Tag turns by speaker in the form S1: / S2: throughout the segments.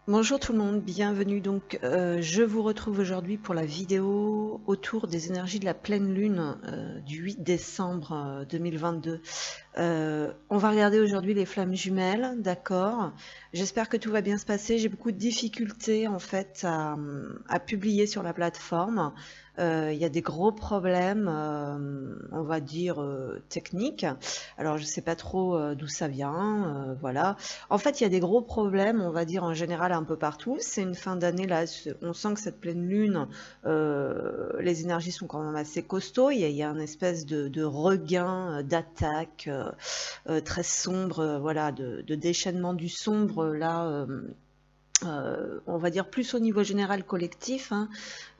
S1: Bonjour tout le monde, bienvenue. Donc, je vous retrouve aujourd'hui pour la vidéo autour des énergies de la pleine lune du 8 décembre 2022. On va regarder aujourd'hui les flammes jumelles, d'accord. J'espère que tout va bien se passer. J'ai beaucoup de difficultés en fait à publier sur la plateforme. Il y a des gros problèmes, on va dire techniques. Alors je sais pas trop d'où ça vient, voilà. En fait, il y a des gros problèmes, on va dire en général un peu partout. C'est une fin d'année là, on sent que cette pleine lune, les énergies sont quand même assez costauds. Il y a une espèce de regain d'attaque très sombre, voilà, de déchaînement du sombre là. On va dire plus au niveau général collectif, hein,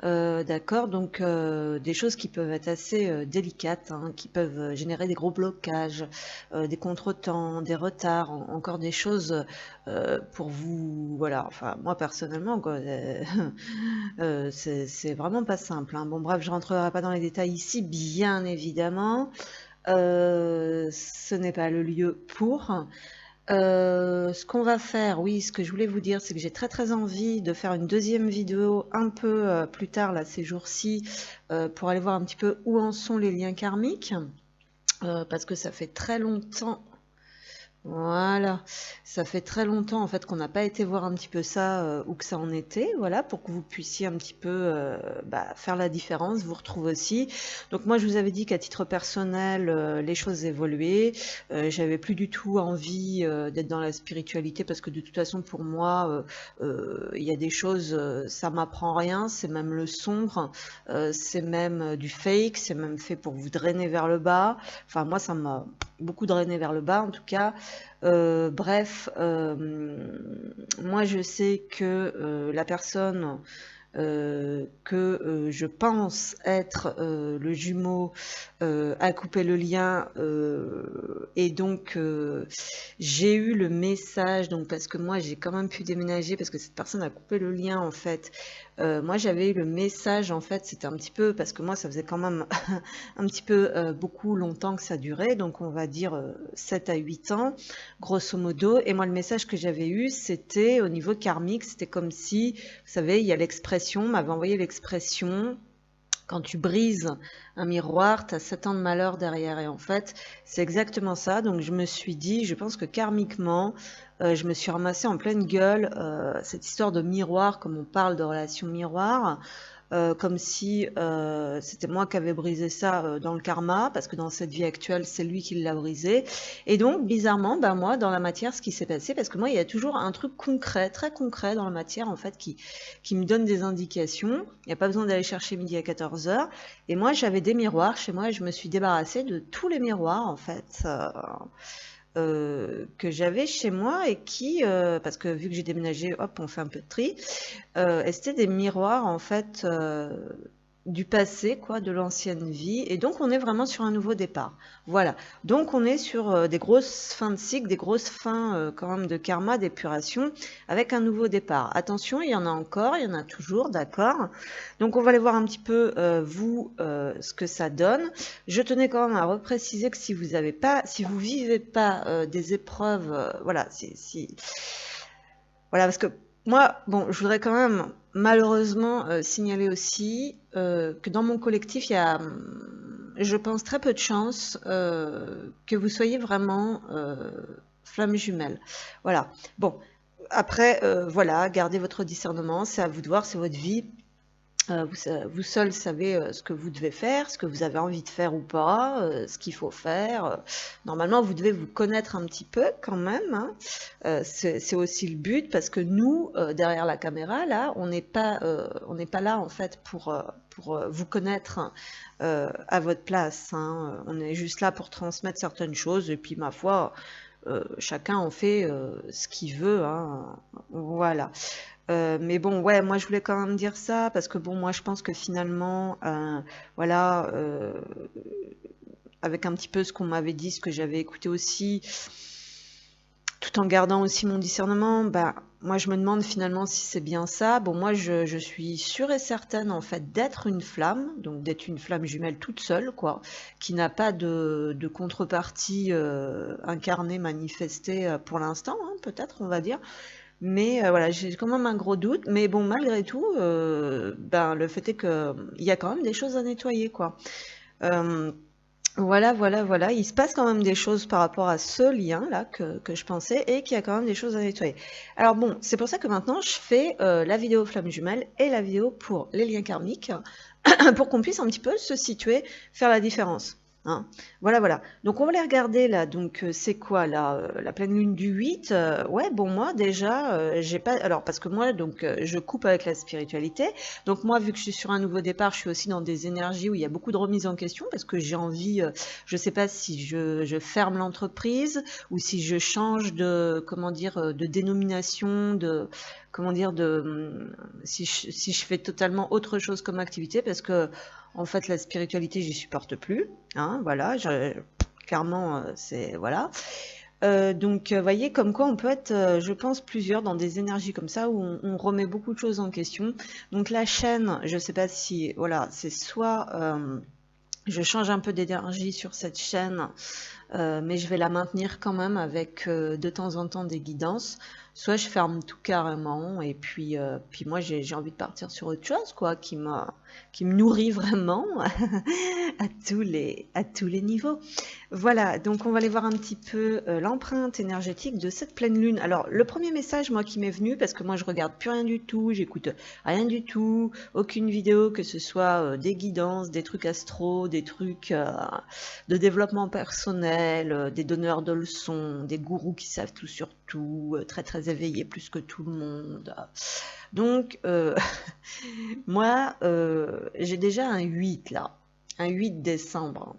S1: d'accord, donc des choses qui peuvent être assez délicates, hein, qui peuvent générer des gros blocages, des contretemps, des retards, encore des choses pour vous, voilà, enfin moi personnellement, quoi, c'est vraiment pas simple, hein. Bon bref, je rentrerai pas dans les détails ici, bien évidemment, ce n'est pas le lieu pour. Ce qu'on va faire, oui, ce que je voulais vous dire, c'est que j'ai très très envie de faire une deuxième vidéo un peu plus tard, là, ces jours-ci, pour aller voir un petit peu où en sont les liens karmiques, parce que ça fait très longtemps. Voilà, ça fait très longtemps en fait qu'on n'a pas été voir un petit peu ça, où que ça en était, voilà, pour que vous puissiez un petit peu faire la différence, vous retrouver aussi. Donc moi je vous avais dit qu'à titre personnel, les choses évoluaient, j'avais plus du tout envie d'être dans la spiritualité parce que de toute façon pour moi, il y a des choses, ça m'apprend rien, c'est même le sombre, c'est même du fake, c'est même fait pour vous drainer vers le bas. Enfin moi ça m'a beaucoup drainé vers le bas en tout cas. Bref, moi je sais que la personne que je pense être le jumeau a coupé le lien et donc j'ai eu le message, donc parce que moi j'ai quand même pu déménager parce que cette personne a coupé le lien en fait. Moi j'avais eu le message en fait, c'était un petit peu parce que moi ça faisait quand même un petit peu beaucoup longtemps que ça durait, donc on va dire 7 à 8 ans grosso modo. Et moi le message que j'avais eu c'était au niveau karmique, c'était comme si, vous savez, il y a l'expression, m'avait envoyé l'expression quand tu brises un miroir, tu as 7 ans de malheur derrière. Et en fait, c'est exactement ça. Donc je me suis dit, je pense que karmiquement, je me suis ramassée en pleine gueule cette histoire de miroir, comme on parle de relation miroir. Comme si c'était moi qui avais brisé ça dans le karma, parce que dans cette vie actuelle, c'est lui qui l'a brisé. Et donc, bizarrement, ben moi, dans la matière, ce qui s'est passé, parce que moi, il y a toujours un truc concret, très concret dans la matière, en fait, qui me donne des indications. Il n'y a pas besoin d'aller chercher midi à 14 heures. Et moi, j'avais des miroirs chez moi et je me suis débarrassée de tous les miroirs, en fait. Que j'avais chez moi et qui, parce que vu que j'ai déménagé, hop, on fait un peu de tri, et c'était des miroirs en fait du passé, quoi, de l'ancienne vie. Et donc on est vraiment sur un nouveau départ. Voilà. Donc on est sur des grosses fins de cycle, des grosses fins quand même de karma, d'épuration, avec un nouveau départ. Attention, il y en a encore, il y en a toujours, d'accord. Donc on va aller voir un petit peu vous ce que ça donne. Je tenais quand même à repréciser que si vous avez pas, si vous vivez pas des épreuves, voilà, voilà, parce que moi, bon, je voudrais quand même malheureusement signaler aussi que dans mon collectif, il y a, je pense, très peu de chances que vous soyez vraiment flamme jumelle. Voilà. Bon, après, voilà, gardez votre discernement, c'est à vous de voir, c'est votre vie. Vous seul savez ce que vous devez faire, ce que vous avez envie de faire ou pas, ce qu'il faut faire. Normalement, vous devez vous connaître un petit peu quand même, hein. C'est aussi le but parce que nous, derrière la caméra, là, on n'est pas là en fait pour vous connaître à votre place, hein. On est juste là pour transmettre certaines choses et puis ma foi, chacun en fait ce qu'il veut, hein. Voilà. Mais bon, ouais, moi je voulais quand même dire ça parce que bon, moi je pense que finalement, voilà, avec un petit peu ce qu'on m'avait dit, ce que j'avais écouté aussi, tout en gardant aussi mon discernement, bah, moi je me demande finalement si c'est bien ça. Bon, moi je suis sûre et certaine en fait d'être une flamme, donc d'être une flamme jumelle toute seule, quoi, qui n'a pas de contrepartie incarnée, manifestée pour l'instant, hein, peut-être on va dire. Mais voilà, j'ai quand même un gros doute. Mais bon, malgré tout, ben, le fait est que il y a quand même des choses à nettoyer, quoi. Euh, voilà, voilà, voilà. Il se passe quand même des choses par rapport à ce lien-là que je pensais et qu'il y a quand même des choses à nettoyer. Alors bon, c'est pour ça que maintenant je fais la vidéo flamme jumelle et la vidéo pour les liens karmiques pour qu'on puisse un petit peu se situer, faire la différence. Hein. Voilà, voilà. Donc on va les regarder là. Donc c'est quoi là la pleine lune du 8 ouais, bon moi déjà, j'ai pas. Alors parce que moi donc je coupe avec la spiritualité. Donc moi vu que je suis sur un nouveau départ, je suis aussi dans des énergies où il y a beaucoup de remise en question parce que j'ai envie, je sais pas si je ferme l'entreprise ou si je change de comment dire de dénomination, de comment dire de si je fais totalement autre chose comme activité parce que en fait la spiritualité j'y supporte plus hein, voilà clairement c'est voilà donc voyez comme quoi on peut être je pense plusieurs dans des énergies comme ça où on remet beaucoup de choses en question. Donc la chaîne je sais pas si voilà c'est soit je change un peu d'énergie sur cette chaîne mais je vais la maintenir quand même avec de temps en temps des guidances. Soit je ferme tout carrément et puis moi j'ai envie de partir sur autre chose quoi, qui me nourrit vraiment à tous les niveaux. Voilà, donc on va aller voir un petit peu l'empreinte énergétique de cette pleine lune. Alors le premier message moi qui m'est venu, parce que moi je regarde plus rien du tout, j'écoute rien du tout, aucune vidéo, que ce soit des guidances, des trucs astro, des trucs de développement personnel, des donneurs de leçons, des gourous qui savent tout sur tout, très très éveillés plus que tout le monde. Donc, moi, j'ai déjà un 8 là, un 8 décembre.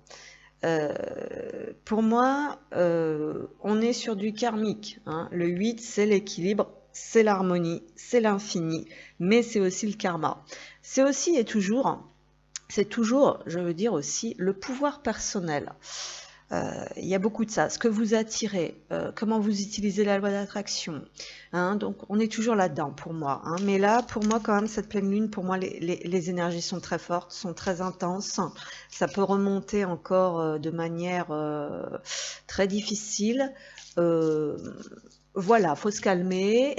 S1: Pour moi, on est sur du karmique. Hein. Le 8, c'est l'équilibre, c'est l'harmonie, c'est l'infini, mais c'est aussi le karma. C'est aussi et toujours, c'est toujours, je veux dire aussi, le pouvoir personnel. Il y a beaucoup de ça. Ce que vous attirez, comment vous utilisez la loi d'attraction. Hein, donc on est toujours là-dedans pour moi. Hein, mais là, pour moi, quand même, cette pleine lune, pour moi, les énergies sont très fortes, sont très intenses. Ça peut remonter encore de manière très difficile. Voilà, faut se calmer,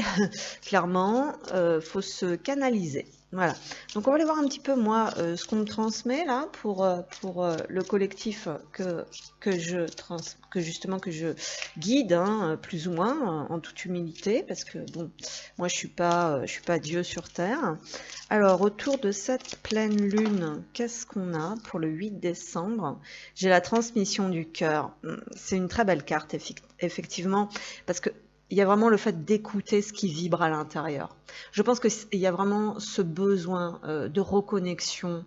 S1: clairement, faut se canaliser. Voilà. Donc on va aller voir un petit peu moi ce qu'on me transmet là pour le collectif que justement que je guide hein, plus ou moins en toute humilité parce que bon moi je suis pas Dieu sur terre. Alors autour de cette pleine lune, qu'est-ce qu'on a pour le 8 décembre? J'ai la transmission du cœur. C'est une très belle carte effectivement parce que il y a vraiment le fait d'écouter ce qui vibre à l'intérieur. Je pense qu'il y a vraiment ce besoin de reconnexion,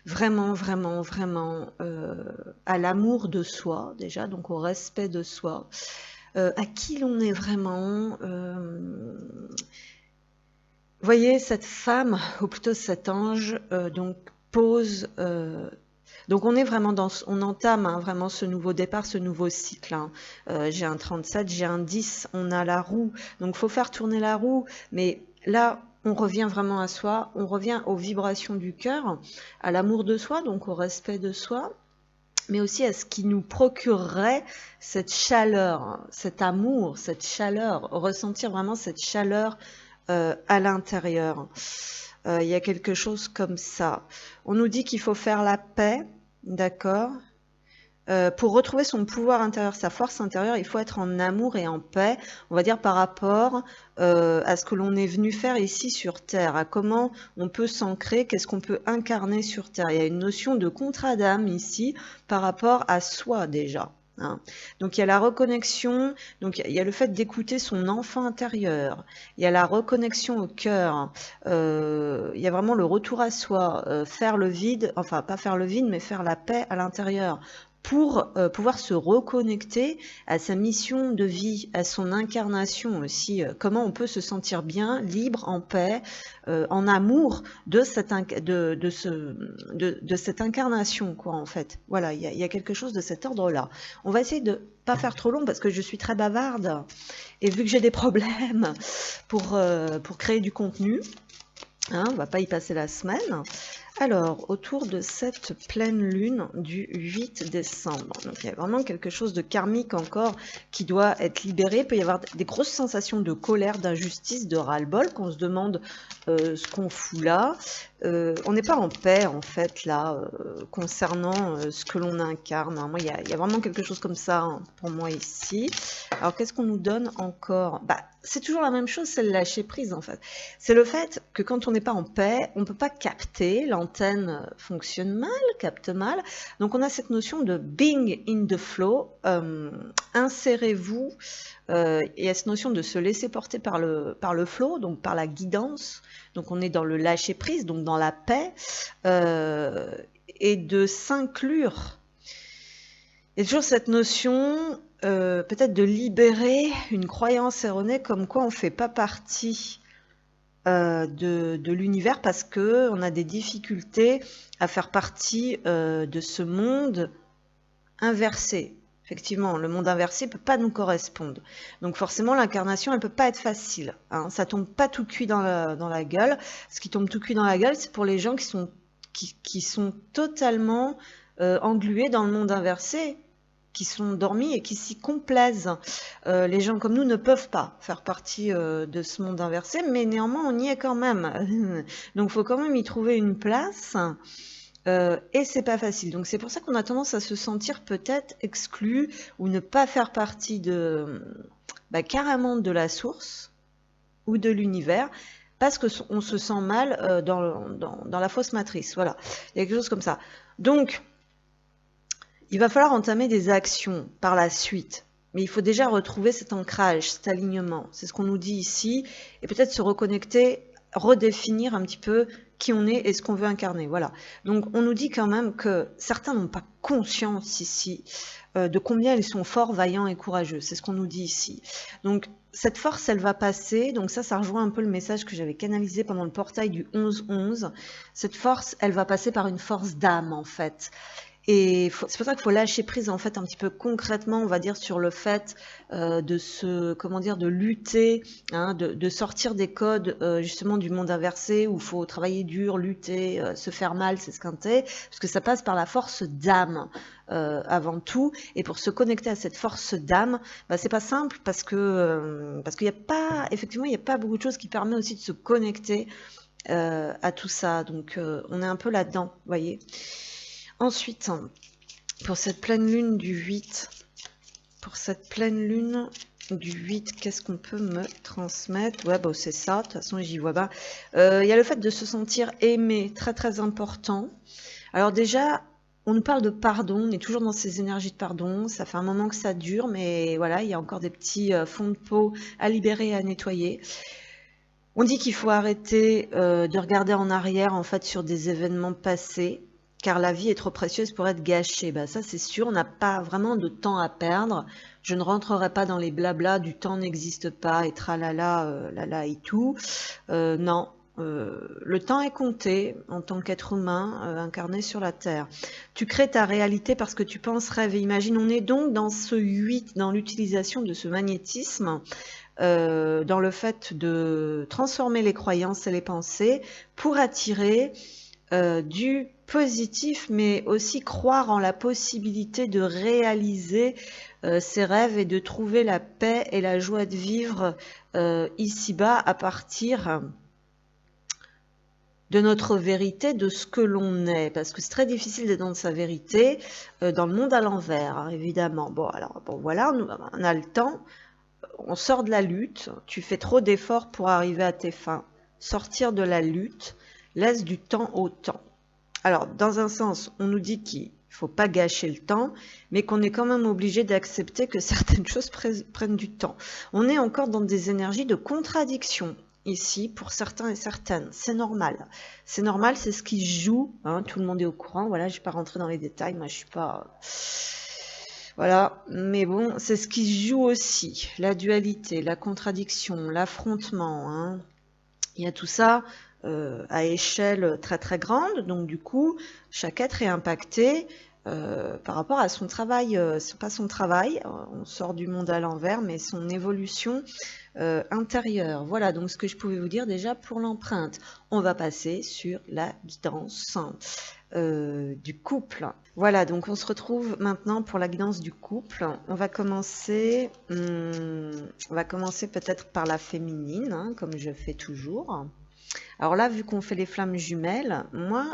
S1: vraiment, vraiment, vraiment à l'amour de soi, déjà, donc au respect de soi, à qui l'on est vraiment. Voyez, cette femme, ou plutôt cet ange, donc pose donc on est vraiment on entame hein, vraiment ce nouveau départ, ce nouveau cycle. Hein. J'ai un 37, j'ai un 10, on a la roue. Donc il faut faire tourner la roue. Mais là, on revient vraiment à soi, on revient aux vibrations du cœur, à l'amour de soi, donc au respect de soi, mais aussi à ce qui nous procurerait cette chaleur, hein, cet amour, cette chaleur, ressentir vraiment cette chaleur à l'intérieur. Il y a quelque chose comme ça. On nous dit qu'il faut faire la paix, d'accord? Pour retrouver son pouvoir intérieur, sa force intérieure, il faut être en amour et en paix, on va dire par rapport à ce que l'on est venu faire ici sur Terre, à comment on peut s'ancrer, qu'est-ce qu'on peut incarner sur Terre. Il y a une notion de contrat d'âme ici par rapport à soi déjà. Hein. Donc il y a la reconnexion, donc il y a le fait d'écouter son enfant intérieur, il y a la reconnexion au cœur, il y a vraiment le retour à soi, faire le vide, enfin pas faire le vide, mais faire la paix à l'intérieur pour pouvoir se reconnecter à sa mission de vie, à son incarnation aussi, comment on peut se sentir bien, libre, en paix, en amour de cette, de cette incarnation, quoi, en fait. Voilà, il y a quelque chose de cet ordre-là. On va essayer de pas faire trop long parce que je suis très bavarde et vu que j'ai des problèmes pour créer du contenu, hein, on va pas y passer la semaine. Alors, autour de cette pleine lune du 8 décembre, donc il y a vraiment quelque chose de karmique encore qui doit être libéré. Il peut y avoir des grosses sensations de colère, d'injustice, de ras-le-bol, qu'on se demande ce qu'on fout là. On n'est pas en paix, en fait, là, concernant ce que l'on incarne. Moi, il y a vraiment quelque chose comme ça hein, pour moi ici. Alors, qu'est-ce qu'on nous donne encore? C'est toujours la même chose, c'est le lâcher prise, en fait. C'est le fait que quand on n'est pas en paix, on ne peut pas capter, l'antenne fonctionne mal, capte mal. Donc, on a cette notion de being in the flow. Insérez-vous, il y a cette notion de se laisser porter par le flow, donc par la guidance. Donc on est dans le lâcher prise, donc dans la paix, et de s'inclure. Il y a toujours cette notion peut-être de libérer une croyance erronée comme quoi on ne fait pas partie de l'univers parce qu'on a des difficultés à faire partie de ce monde inversé. Effectivement, le monde inversé ne peut pas nous correspondre. Donc forcément, l'incarnation, elle ne peut pas être facile. Hein. Ça ne tombe pas tout cuit dans la gueule. Ce qui tombe tout cuit dans la gueule, c'est pour les gens qui sont totalement englués dans le monde inversé, qui sont dormis et qui s'y complaisent. Les gens comme nous ne peuvent pas faire partie de ce monde inversé, mais néanmoins, on y est quand même. Donc il faut quand même y trouver une place. Et c'est pas facile. Donc c'est pour ça qu'on a tendance à se sentir peut-être exclu ou ne pas faire partie carrément de la source ou de l'univers parce qu'on se sent mal dans la fausse matrice. Voilà, il y a quelque chose comme ça. Donc, il va falloir entamer des actions par la suite. Mais il faut déjà retrouver cet ancrage, cet alignement. C'est ce qu'on nous dit ici. Et peut-être se reconnecter, redéfinir un petit peu qui on est et ce qu'on veut incarner. Voilà. Donc on nous dit quand même que certains n'ont pas conscience ici de combien ils sont forts, vaillants et courageux. C'est ce qu'on nous dit ici. Donc cette force, elle va passer. Donc ça rejoint un peu le message que j'avais canalisé pendant le portail du 11-11. Cette force, elle va passer par une force d'âme en fait. Et c'est pour ça qu'il faut lâcher prise en fait un petit peu concrètement, on va dire, sur le fait de lutter, hein, de sortir des codes justement du monde inversé où il faut travailler dur, lutter, se faire mal, s'esquinter, parce que ça passe par la force d'âme avant tout. Et pour se connecter à cette force d'âme, c'est pas simple parce qu'il y a pas, effectivement, il n'y a pas beaucoup de choses qui permettent aussi de se connecter à tout ça. Donc on est un peu là-dedans, vous voyez. Ensuite, pour cette pleine lune du 8, qu'est-ce qu'on peut me transmettre? Ouais, c'est ça, de toute façon, j'y vois pas. Il y a le fait de se sentir aimé, très très important. Alors déjà, on nous parle de pardon, on est toujours dans ces énergies de pardon, ça fait un moment que ça dure, mais voilà, il y a encore des petits fonds de peau à libérer et à nettoyer. On dit qu'il faut arrêter de regarder en arrière, en fait, sur des événements passés, car la vie est trop précieuse pour être gâchée. Ça c'est sûr, on n'a pas vraiment de temps à perdre. Je ne rentrerai pas dans les blablas du temps n'existe pas et tralala, lala et tout. Non, le temps est compté en tant qu'être humain incarné sur la Terre. Tu crées ta réalité parce que tu penses, rêves et imagines. On est donc dans ce 8, dans l'utilisation de ce magnétisme, dans le fait de transformer les croyances et les pensées pour attirer du positif, mais aussi croire en la possibilité de réaliser ses rêves et de trouver la paix et la joie de vivre ici-bas à partir de notre vérité, de ce que l'on est, parce que c'est très difficile d'être dans sa vérité dans le monde à l'envers, hein, évidemment. Voilà, on a le temps, on sort de la lutte, tu fais trop d'efforts pour arriver à tes fins. Sortir de la lutte, laisse du temps au temps. Alors, dans un sens, on nous dit qu'il ne faut pas gâcher le temps, mais qu'on est quand même obligé d'accepter que certaines choses prennent du temps. On est encore dans des énergies de contradiction ici, pour certains et certaines. C'est normal. C'est normal, c'est ce qui joue. Hein, tout le monde est au courant. Voilà, je ne vais pas rentrer dans les détails. Moi, je ne suis pas... Voilà, mais bon, c'est ce qui se joue aussi. La dualité, la contradiction, l'affrontement. Hein. Il y a tout ça à échelle très très grande, donc du coup, chaque être est impacté par rapport à son travail, c'est pas son travail, on sort du monde à l'envers, mais son évolution intérieure. Voilà donc ce que je pouvais vous dire déjà pour l'empreinte. On va passer sur la guidance du couple. Voilà, donc on se retrouve maintenant pour la guidance du couple. On va commencer peut-être par la féminine, hein, comme je fais toujours. Alors là, vu qu'on fait les flammes jumelles, moi,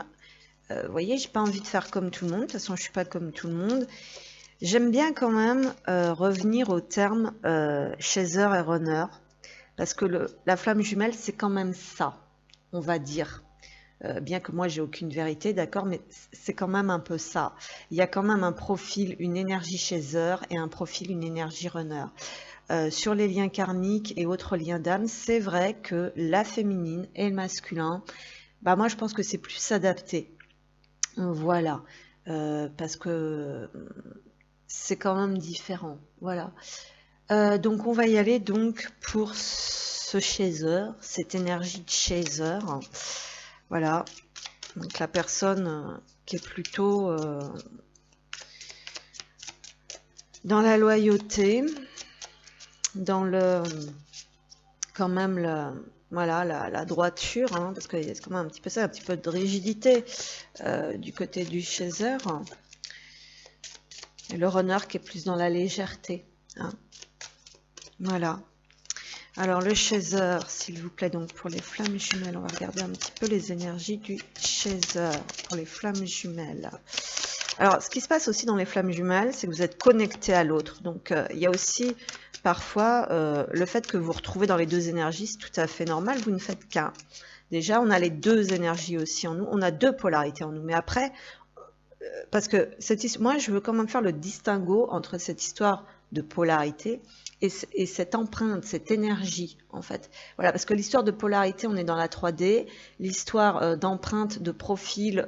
S1: vous voyez, j'ai pas envie de faire comme tout le monde. De toute façon, je suis pas comme tout le monde. J'aime bien quand même revenir au terme chaser et runner, parce que la flamme jumelle, c'est quand même ça, on va dire. Bien que moi j'ai aucune vérité, d'accord, mais c'est quand même un peu ça. Il y a quand même un profil, une énergie chaser et un profil, une énergie runner. Sur les liens karmiques et autres liens d'âme, c'est vrai que la féminine et le masculin, bah moi je pense que c'est plus adapté. Voilà, parce que c'est quand même différent. Voilà. Donc on va y aller donc pour ce chaser, cette énergie de chaser. Voilà, donc la personne qui est plutôt dans la loyauté, dans le quand même voilà la droiture, hein, parce qu'il y a quand même un petit peu ça, un petit peu de rigidité du côté du chaser. Et le runner qui est plus dans la légèreté. Hein. Voilà. Alors le chaser, s'il vous plaît, donc pour les flammes jumelles, on va regarder un petit peu les énergies du chaser pour les flammes jumelles. Alors ce qui se passe aussi dans les flammes jumelles, c'est que vous êtes connecté à l'autre. Donc il y a aussi parfois le fait que vous vous retrouvez dans les deux énergies, c'est tout à fait normal, vous ne faites qu'un. Déjà, on a les deux énergies aussi en nous, on a deux polarités en nous. Mais après, parce que moi je veux quand même faire le distinguo entre cette histoire de polarité et cette empreinte, cette énergie en fait. Voilà, parce que l'histoire de polarité, on est dans la 3D, l'histoire d'empreinte, de profil,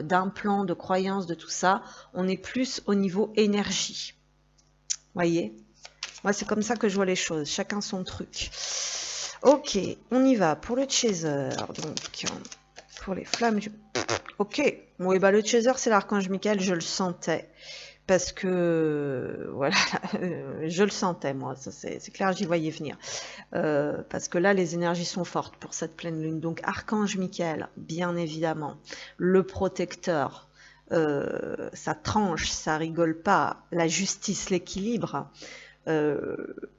S1: d'implant, de croyance, de tout ça, on est plus au niveau énergie. Voyez, moi c'est comme ça que je vois les choses, chacun son truc. Ok, on y va pour le chaser, donc pour les flammes. Ok, oui, bah le chaser c'est l'archange Michael, je le sentais. Parce que, voilà, je le sentais, moi, ça c'est clair, j'y voyais venir. Parce que là, les énergies sont fortes pour cette pleine lune. Donc, archange Michael, bien évidemment. Le protecteur, ça tranche, ça rigole pas. La justice, l'équilibre.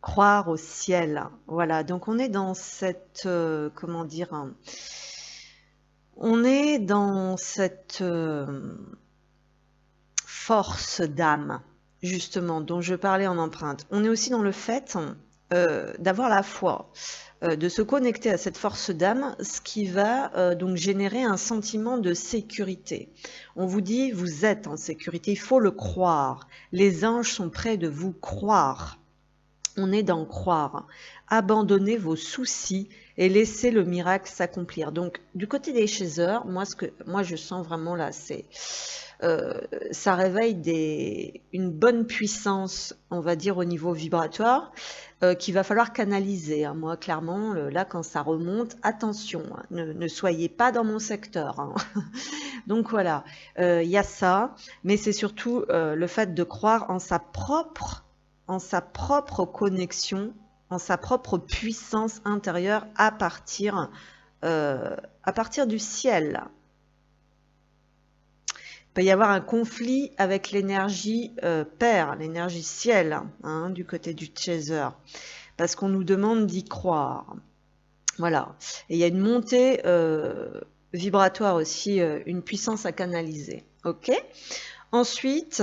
S1: Croire au ciel. Voilà, donc on est dans cette, comment dire, on est dans cette force d'âme, justement, dont je parlais en empreinte. On est aussi dans le fait d'avoir la foi, de se connecter à cette force d'âme, ce qui va donc générer un sentiment de sécurité. On vous dit, vous êtes en sécurité, il faut le croire. Les anges sont près de vous croire. On est dans croire. Abandonnez vos soucis et laissez le miracle s'accomplir. Donc, du côté des chasers, moi je sens vraiment là, c'est ça réveille une bonne puissance, on va dire, au niveau vibratoire, qu'il va falloir canaliser. Hein. Moi, clairement, là, quand ça remonte, attention, hein, ne soyez pas dans mon secteur. Hein. Donc voilà, il y a ça, mais c'est surtout le fait de croire en sa propre connexion, en sa propre puissance intérieure à partir du ciel. Il peut y avoir un conflit avec l'énergie père, l'énergie ciel, hein, du côté du chaser, parce qu'on nous demande d'y croire. Voilà. Et il y a une montée vibratoire aussi, une puissance à canaliser. Ok. Ensuite,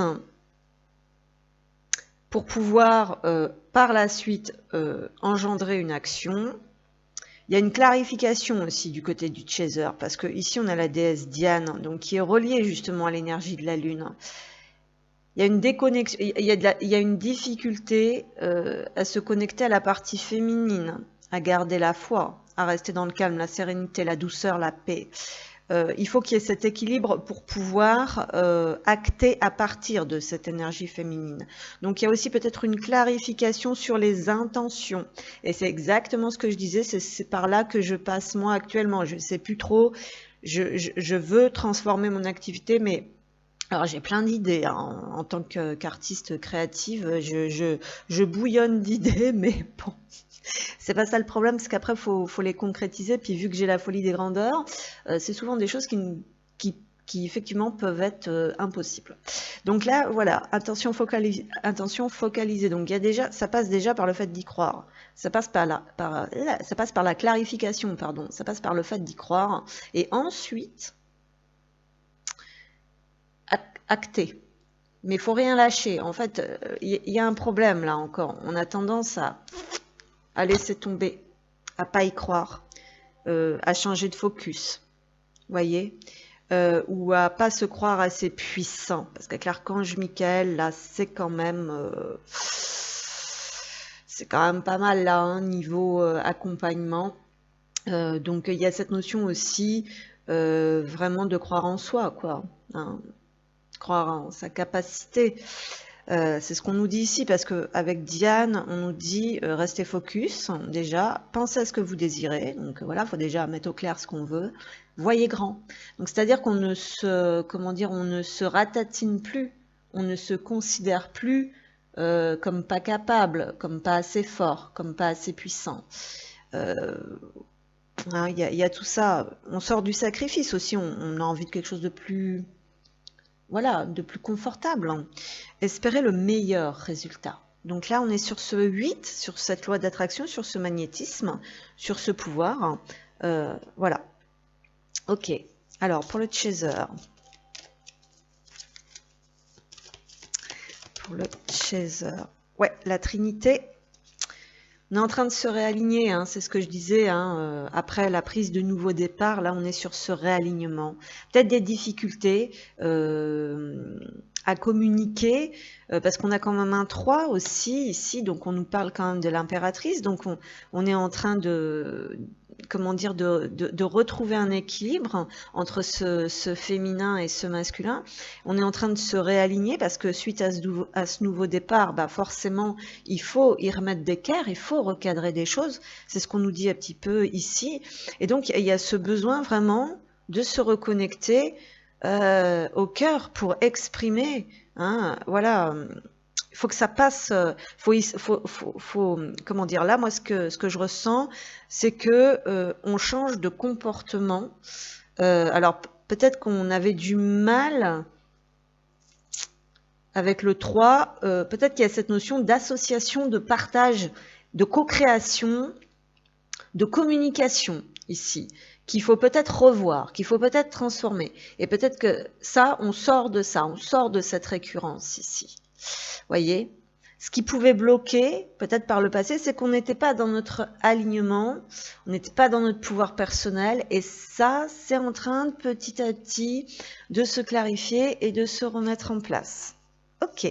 S1: pour pouvoir par la suite engendrer une action, il y a une clarification aussi du côté du chaser, parce que ici on a la déesse Diane, donc qui est reliée justement à l'énergie de la lune. Il y a une déconnexion, il y a une difficulté à se connecter à la partie féminine, à garder la foi, à rester dans le calme, la sérénité, la douceur, la paix. Il faut qu'il y ait cet équilibre pour pouvoir acter à partir de cette énergie féminine. Donc il y a aussi peut-être une clarification sur les intentions. Et c'est exactement ce que je disais, c'est par là que je passe moi actuellement. Je ne sais plus trop, je veux transformer mon activité, mais Alors j'ai plein d'idées hein, en tant qu'artiste créative, je bouillonne d'idées, mais bon, c'est pas ça le problème, c'est qu'après faut les concrétiser. Puis vu que j'ai la folie des grandeurs, c'est souvent des choses qui effectivement peuvent être impossibles. Donc là, voilà, attention focalisée. Donc il y a déjà, ça passe déjà par le fait d'y croire. Ça passe ça passe par la clarification, pardon. Ça passe par le fait d'y croire. Et ensuite, acter. Mais il faut rien lâcher. En fait, il y a un problème là encore. On a tendance à laisser tomber, à pas y croire, à changer de focus. Voyez, ou à pas se croire assez puissant. Parce qu'avec l'archange Michael, là, c'est quand même pas mal là, hein, niveau accompagnement. Donc il y a cette notion aussi vraiment de croire en soi, quoi. Hein, croire en sa capacité. C'est ce qu'on nous dit ici, parce qu'avec Diane, on nous dit restez focus, déjà, pensez à ce que vous désirez. Donc voilà, il faut déjà mettre au clair ce qu'on veut. Voyez grand. Donc c'est-à-dire qu'on ne se, comment dire, on ne se ratatine plus, on ne se considère plus comme pas capable, comme pas assez fort, comme pas assez puissant. Hein, il y a tout ça. On sort du sacrifice aussi, on a envie de quelque chose de plus, voilà, de plus confortable. Hein. Espérer le meilleur résultat. Donc là, on est sur ce 8, sur cette loi d'attraction, sur ce magnétisme, sur ce pouvoir. Voilà. Ok. Alors, pour le chaser. Pour le chaser. Ouais, la Trinité. On est en train de se réaligner, hein, c'est ce que je disais, hein, après la prise de nouveau départ, là on est sur ce réalignement. Peut-être des difficultés à communiquer, parce qu'on a quand même un 3 aussi ici, donc on nous parle quand même de l'impératrice, donc on est en train de, comment dire, de retrouver un équilibre entre ce féminin et ce masculin. On est en train de se réaligner parce que suite à ce nouveau départ, bah forcément, il faut y remettre d'équerre, il faut recadrer des choses. C'est ce qu'on nous dit un petit peu ici. Et donc, il y a ce besoin vraiment de se reconnecter au cœur pour exprimer. Hein, voilà. Il faut que ça passe, comment dire, là, moi, ce que je ressens, c'est que on change de comportement. Alors, peut-être qu'on avait du mal avec le 3, peut-être qu'il y a cette notion d'association, de partage, de co-création, de communication ici, qu'il faut peut-être revoir, qu'il faut peut-être transformer. Et peut-être que ça, on sort de cette récurrence ici. Voyez, ce qui pouvait bloquer, peut-être par le passé, c'est qu'on n'était pas dans notre alignement, on n'était pas dans notre pouvoir personnel, et ça, c'est en train de petit à petit de se clarifier et de se remettre en place. Ok.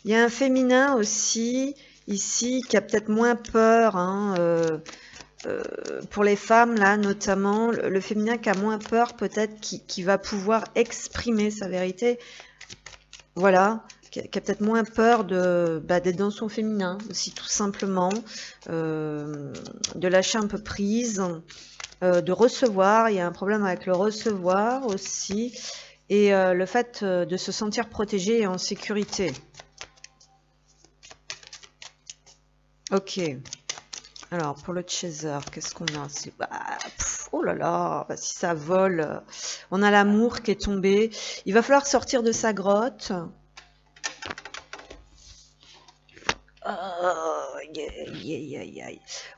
S1: Il y a un féminin aussi, ici, qui a peut-être moins peur, hein, pour les femmes, là, notamment, le féminin qui a moins peur, peut-être, qui va pouvoir exprimer sa vérité. Voilà, qui a peut-être moins peur d'être dans son féminin, aussi, tout simplement, de lâcher un peu prise, de recevoir. Il y a un problème avec le recevoir aussi, et le fait de se sentir protégé et en sécurité. Ok. Alors, pour le chaser, qu'est-ce qu'on a? Oh là là, si ça vole. On a l'amour qui est tombé. Il va falloir sortir de sa grotte.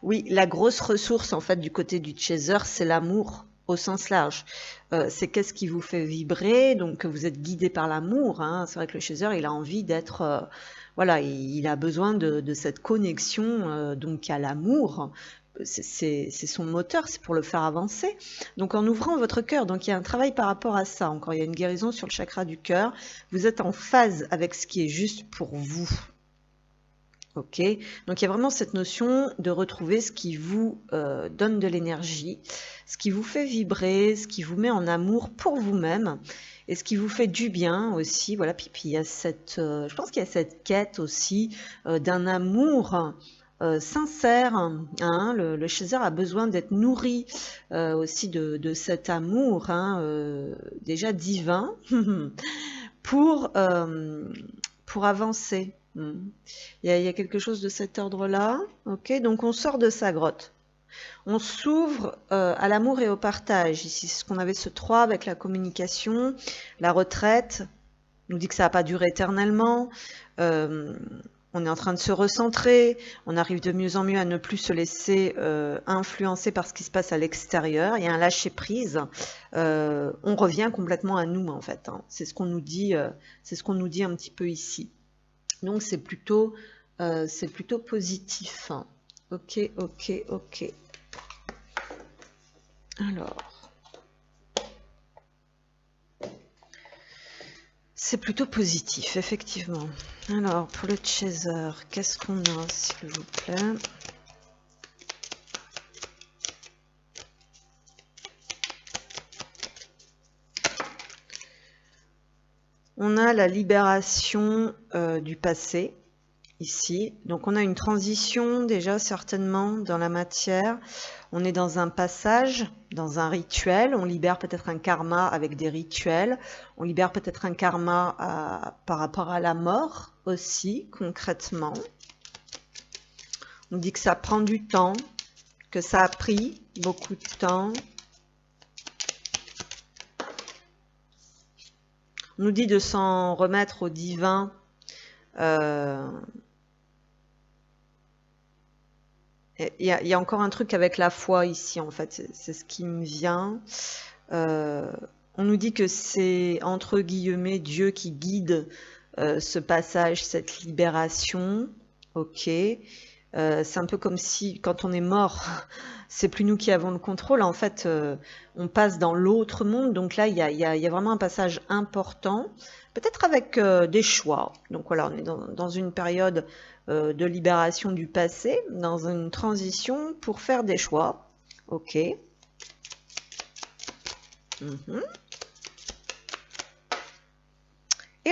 S1: Oui, la grosse ressource, en fait, du côté du chaser, c'est l'amour au sens large. C'est qu'est-ce qui vous fait vibrer, donc vous êtes guidé par l'amour. Hein. C'est vrai que le chaser, il a envie d'être... voilà, il a besoin de cette connexion donc à l'amour. C'est son moteur, c'est pour le faire avancer. Donc en ouvrant votre cœur, donc il y a un travail par rapport à ça. Encore, il y a une guérison sur le chakra du cœur. Vous êtes en phase avec ce qui est juste pour vous. Ok, donc il y a vraiment cette notion de retrouver ce qui vous donne de l'énergie, ce qui vous fait vibrer, ce qui vous met en amour pour vous-même et ce qui vous fait du bien aussi. Voilà, puis il y a cette, je pense qu'il y a cette quête aussi d'un amour sincère. Hein, le Chaser a besoin d'être nourri aussi de cet amour, hein, déjà divin, pour avancer. Il y a quelque chose de cet ordre-là. Ok, donc on sort de sa grotte. On s'ouvre à l'amour et au partage. Ici, c'est ce qu'on avait ce 3 avec la communication, la retraite. On nous dit que ça va pas durer éternellement. On est en train de se recentrer. On arrive de mieux en mieux à ne plus se laisser influencer par ce qui se passe à l'extérieur. Il y a un lâcher prise. On revient complètement à nous en fait. Hein. C'est ce qu'on nous dit. C'est ce qu'on nous dit un petit peu ici. Donc c'est plutôt positif. Hein. Ok, ok, ok. Alors, c'est plutôt positif, effectivement. Alors, pour le Chaser, qu'est-ce qu'on a, s'il vous plaît? On a la libération du passé, ici. Donc, on a une transition, déjà, certainement, dans la matière. On est dans un passage, dans un rituel. On libère peut-être un karma avec des rituels. On libère peut-être un karma par rapport à la mort aussi, concrètement. On dit que ça prend du temps, que ça a pris beaucoup de temps. On nous dit de s'en remettre au divin. Il y a encore un truc avec la foi ici, en fait, c'est ce qui me vient. On nous dit que c'est, entre guillemets, Dieu qui guide ce passage, cette libération. Ok. C'est un peu comme si, quand on est mort, c'est plus nous qui avons le contrôle. En fait, on passe dans l'autre monde. Donc là, il y a vraiment un passage important, peut-être avec des choix. Donc voilà, on est dans une période de libération du passé, dans une transition pour faire des choix. Ok. Et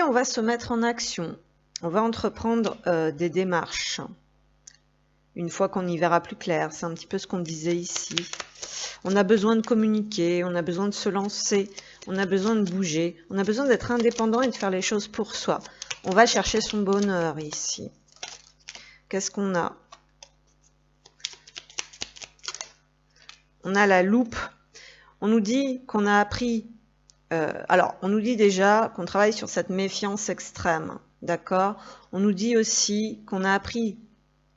S1: on va se mettre en action. On va entreprendre des démarches. Une fois qu'on y verra plus clair, c'est un petit peu ce qu'on disait ici. On a besoin de communiquer, on a besoin de se lancer, on a besoin de bouger, on a besoin d'être indépendant et de faire les choses pour soi. On va chercher son bonheur ici. Qu'est-ce qu'on a? On a la loupe. On nous dit qu'on a appris... alors, on nous dit déjà qu'on travaille sur cette méfiance extrême. D'accord? On nous dit aussi qu'on a appris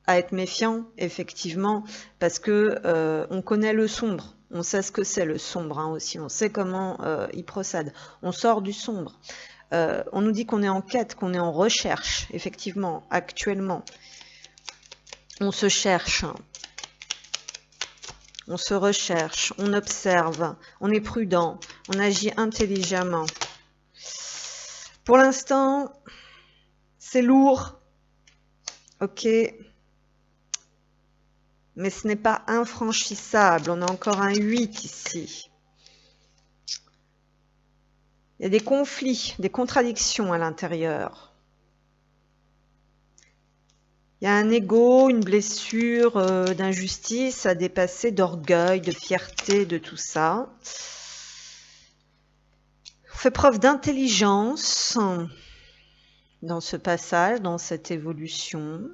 S1: à être méfiant, effectivement, parce que on connaît le sombre. On sait ce que c'est le sombre hein, aussi. On sait comment il procède. On sort du sombre. On nous dit qu'on est en quête, qu'on est en recherche, effectivement, actuellement. On se cherche. On se recherche, on observe, on est prudent, on agit intelligemment. Pour l'instant, c'est lourd, ok, mais ce n'est pas infranchissable. On a encore un 8 ici. Il y a des conflits, des contradictions à l'intérieur. Il y a un ego, une blessure d'injustice à dépasser, d'orgueil, de fierté, de tout ça. On fait preuve d'intelligence dans ce passage, dans cette évolution.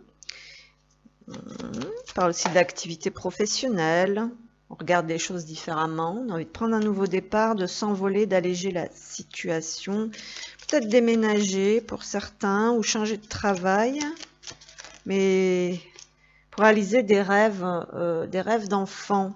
S1: On parle aussi d'activité professionnelle. On regarde les choses différemment. On a envie de prendre un nouveau départ, de s'envoler, d'alléger la situation. Peut-être déménager pour certains ou changer de travail. Mais pour réaliser des rêves d'enfants.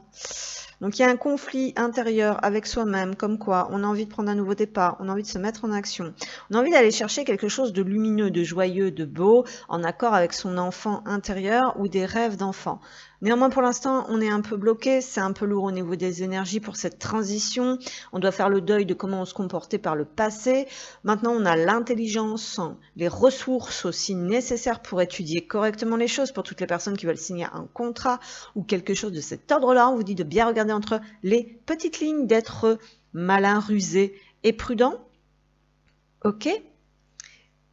S1: Donc il y a un conflit intérieur avec soi-même, comme quoi on a envie de prendre un nouveau départ, on a envie de se mettre en action, on a envie d'aller chercher quelque chose de lumineux, de joyeux, de beau, en accord avec son enfant intérieur ou des rêves d'enfant. Néanmoins, pour l'instant, on est un peu bloqué, c'est un peu lourd au niveau des énergies pour cette transition. On doit faire le deuil de comment on se comportait par le passé. Maintenant, on a l'intelligence, les ressources aussi nécessaires pour étudier correctement les choses pour toutes les personnes qui veulent signer un contrat ou quelque chose de cet ordre-là. On vous dit de bien regarder entre les petites lignes, d'être malin, rusé et prudent. Ok ?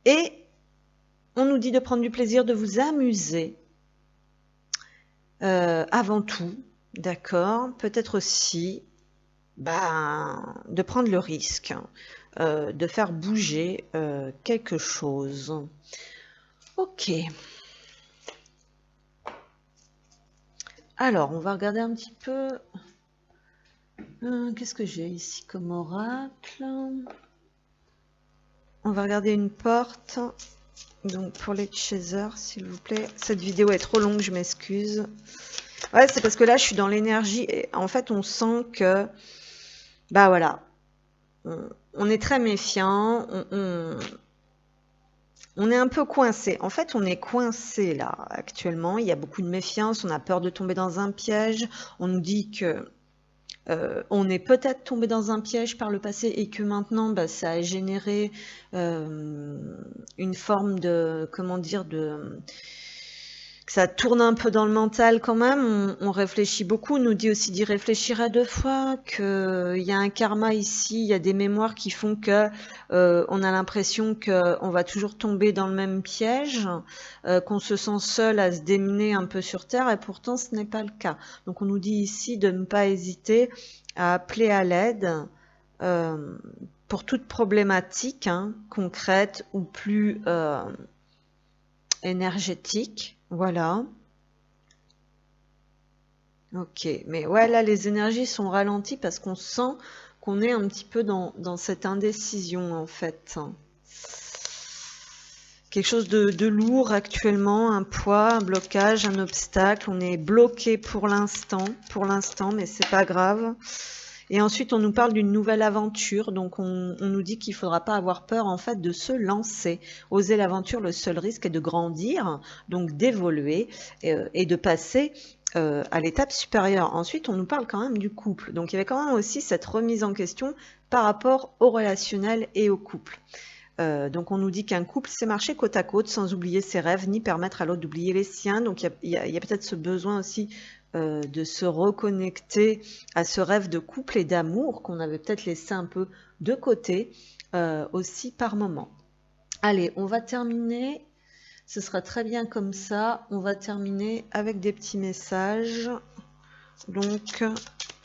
S1: Et on nous dit de prendre du plaisir, de vous amuser. avant tout, d'accord, peut-être aussi de prendre le risque de faire bouger quelque chose. Ok. Alors, on va regarder un petit peu. Qu'est-ce que j'ai ici comme oracle? On va regarder une porte. Donc, pour les chasers, s'il vous plaît. Cette vidéo est trop longue, je m'excuse. Ouais, c'est parce que là, je suis dans l'énergie. Et en fait, on sent que... Bah voilà. On est très méfiant. On est un peu coincé. En fait, on est coincé là actuellement. Il y a beaucoup de méfiance. On a peur de tomber dans un piège. On nous dit que on est peut-être tombé dans un piège par le passé et que maintenant, ça a généré une forme de, comment dire, que ça tourne un peu dans le mental quand même. On réfléchit beaucoup. On nous dit aussi d'y réfléchir à 2 fois, qu'il y a un karma ici, il y a des mémoires qui font que on a l'impression qu'on va toujours tomber dans le même piège, qu'on se sent seul à se démener un peu sur Terre, et pourtant ce n'est pas le cas. Donc on nous dit ici de ne pas hésiter à appeler à l'aide pour toute problématique concrète ou plus énergétique. Voilà. Ok, mais ouais, là, les énergies sont ralenties parce qu'on sent qu'on est un petit peu dans cette indécision, en fait. Quelque chose de lourd actuellement, un poids, un blocage, un obstacle. On est bloqué pour l'instant, mais c'est pas grave. Et ensuite, on nous parle d'une nouvelle aventure. Donc, on nous dit qu'il ne faudra pas avoir peur, en fait, de se lancer. Oser l'aventure, le seul risque est de grandir, donc d'évoluer et de passer à l'étape supérieure. Ensuite, on nous parle quand même du couple. Donc, il y avait quand même aussi cette remise en question par rapport au relationnel et au couple. Donc, on nous dit qu'un couple, c'est marcher côte à côte sans oublier ses rêves, ni permettre à l'autre d'oublier les siens. Donc, il y a peut-être ce besoin aussi de se reconnecter à ce rêve de couple et d'amour qu'on avait peut-être laissé un peu de côté aussi par moment. Allez, on va terminer. Ce sera très bien comme ça. On va terminer avec des petits messages. Donc,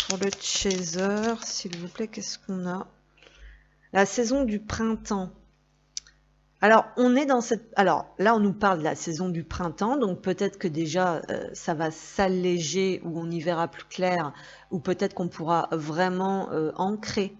S1: pour le chaser, s'il vous plaît, qu'est-ce qu'on a? La saison du printemps. Alors, on est dans cette... Alors, là, on nous parle de la saison du printemps, donc peut-être que déjà, ça va s'alléger ou on y verra plus clair, ou peut-être qu'on pourra vraiment ancrer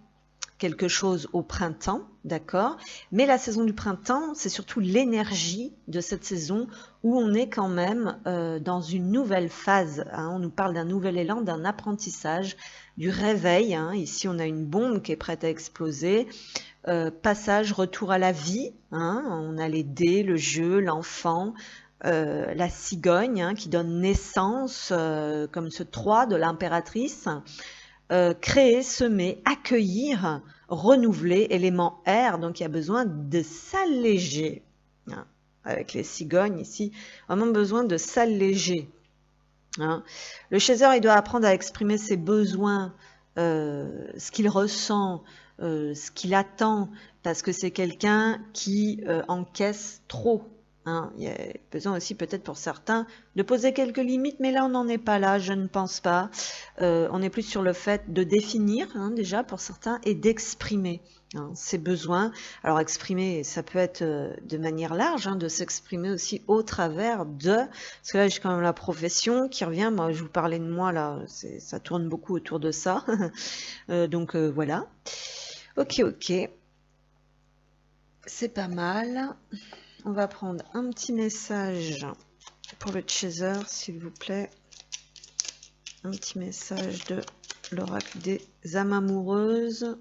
S1: quelque chose au printemps, d'accord? Mais la saison du printemps, c'est surtout l'énergie de cette saison où on est quand même dans une nouvelle phase. On nous parle d'un nouvel élan, d'un apprentissage, du réveil. Ici, on a une bombe qui est prête à exploser. Passage, retour à la vie. On a les dés, le jeu, l'enfant, la cigogne qui donne naissance, comme ce 3 de l'impératrice. Créer, semer, accueillir, renouveler, élément R, donc il y a besoin de s'alléger. Avec les cigognes ici, vraiment besoin de s'alléger. Le chaser, il doit apprendre à exprimer ses besoins, ce qu'il ressent, ce qu'il attend, parce que c'est quelqu'un qui encaisse trop. Il y a besoin aussi peut-être pour certains de poser quelques limites, mais là on n'en est pas là, je ne pense pas. On est plus sur le fait de définir déjà pour certains et d'exprimer ses besoins. Alors exprimer, ça peut être de manière large, de s'exprimer aussi au travers de... Parce que là j'ai quand même la profession qui revient, moi je vous parlais de moi là, ça tourne beaucoup autour de ça. Donc voilà. Ok, c'est pas mal. On va prendre un petit message pour le chaser, s'il vous plaît. Un petit message de l'oracle des âmes amoureuses.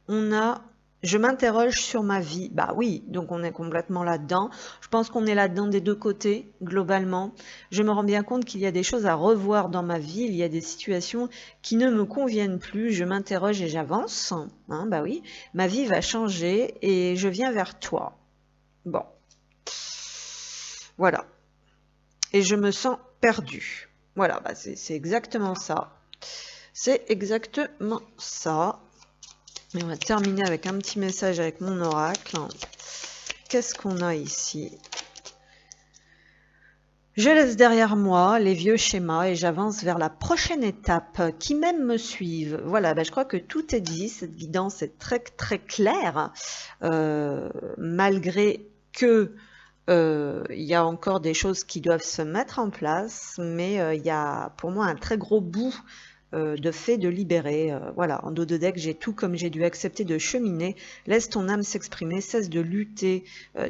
S1: On a « Je m'interroge sur ma vie ». Bah oui, donc on est complètement là-dedans. Je pense qu'on est là-dedans des deux côtés, globalement. Je me rends bien compte qu'il y a des choses à revoir dans ma vie. Il y a des situations qui ne me conviennent plus. Je m'interroge et j'avance. Bah oui, ma vie va changer et je viens vers toi. Bon. Voilà. Et je me sens perdue. Voilà, c'est exactement ça. C'est exactement ça. Et on va terminer avec un petit message avec mon oracle. Qu'est-ce qu'on a ici? Je laisse derrière moi les vieux schémas et j'avance vers la prochaine étape. Qui même me suive. Voilà, je crois que tout est dit. Cette guidance est très très claire, malgré que il y a encore des choses qui doivent se mettre en place, mais il y a pour moi un très gros bout de fait de libérer. Voilà, en dos de deck, j'ai tout comme j'ai dû accepter de cheminer. Laisse ton âme s'exprimer, cesse de lutter.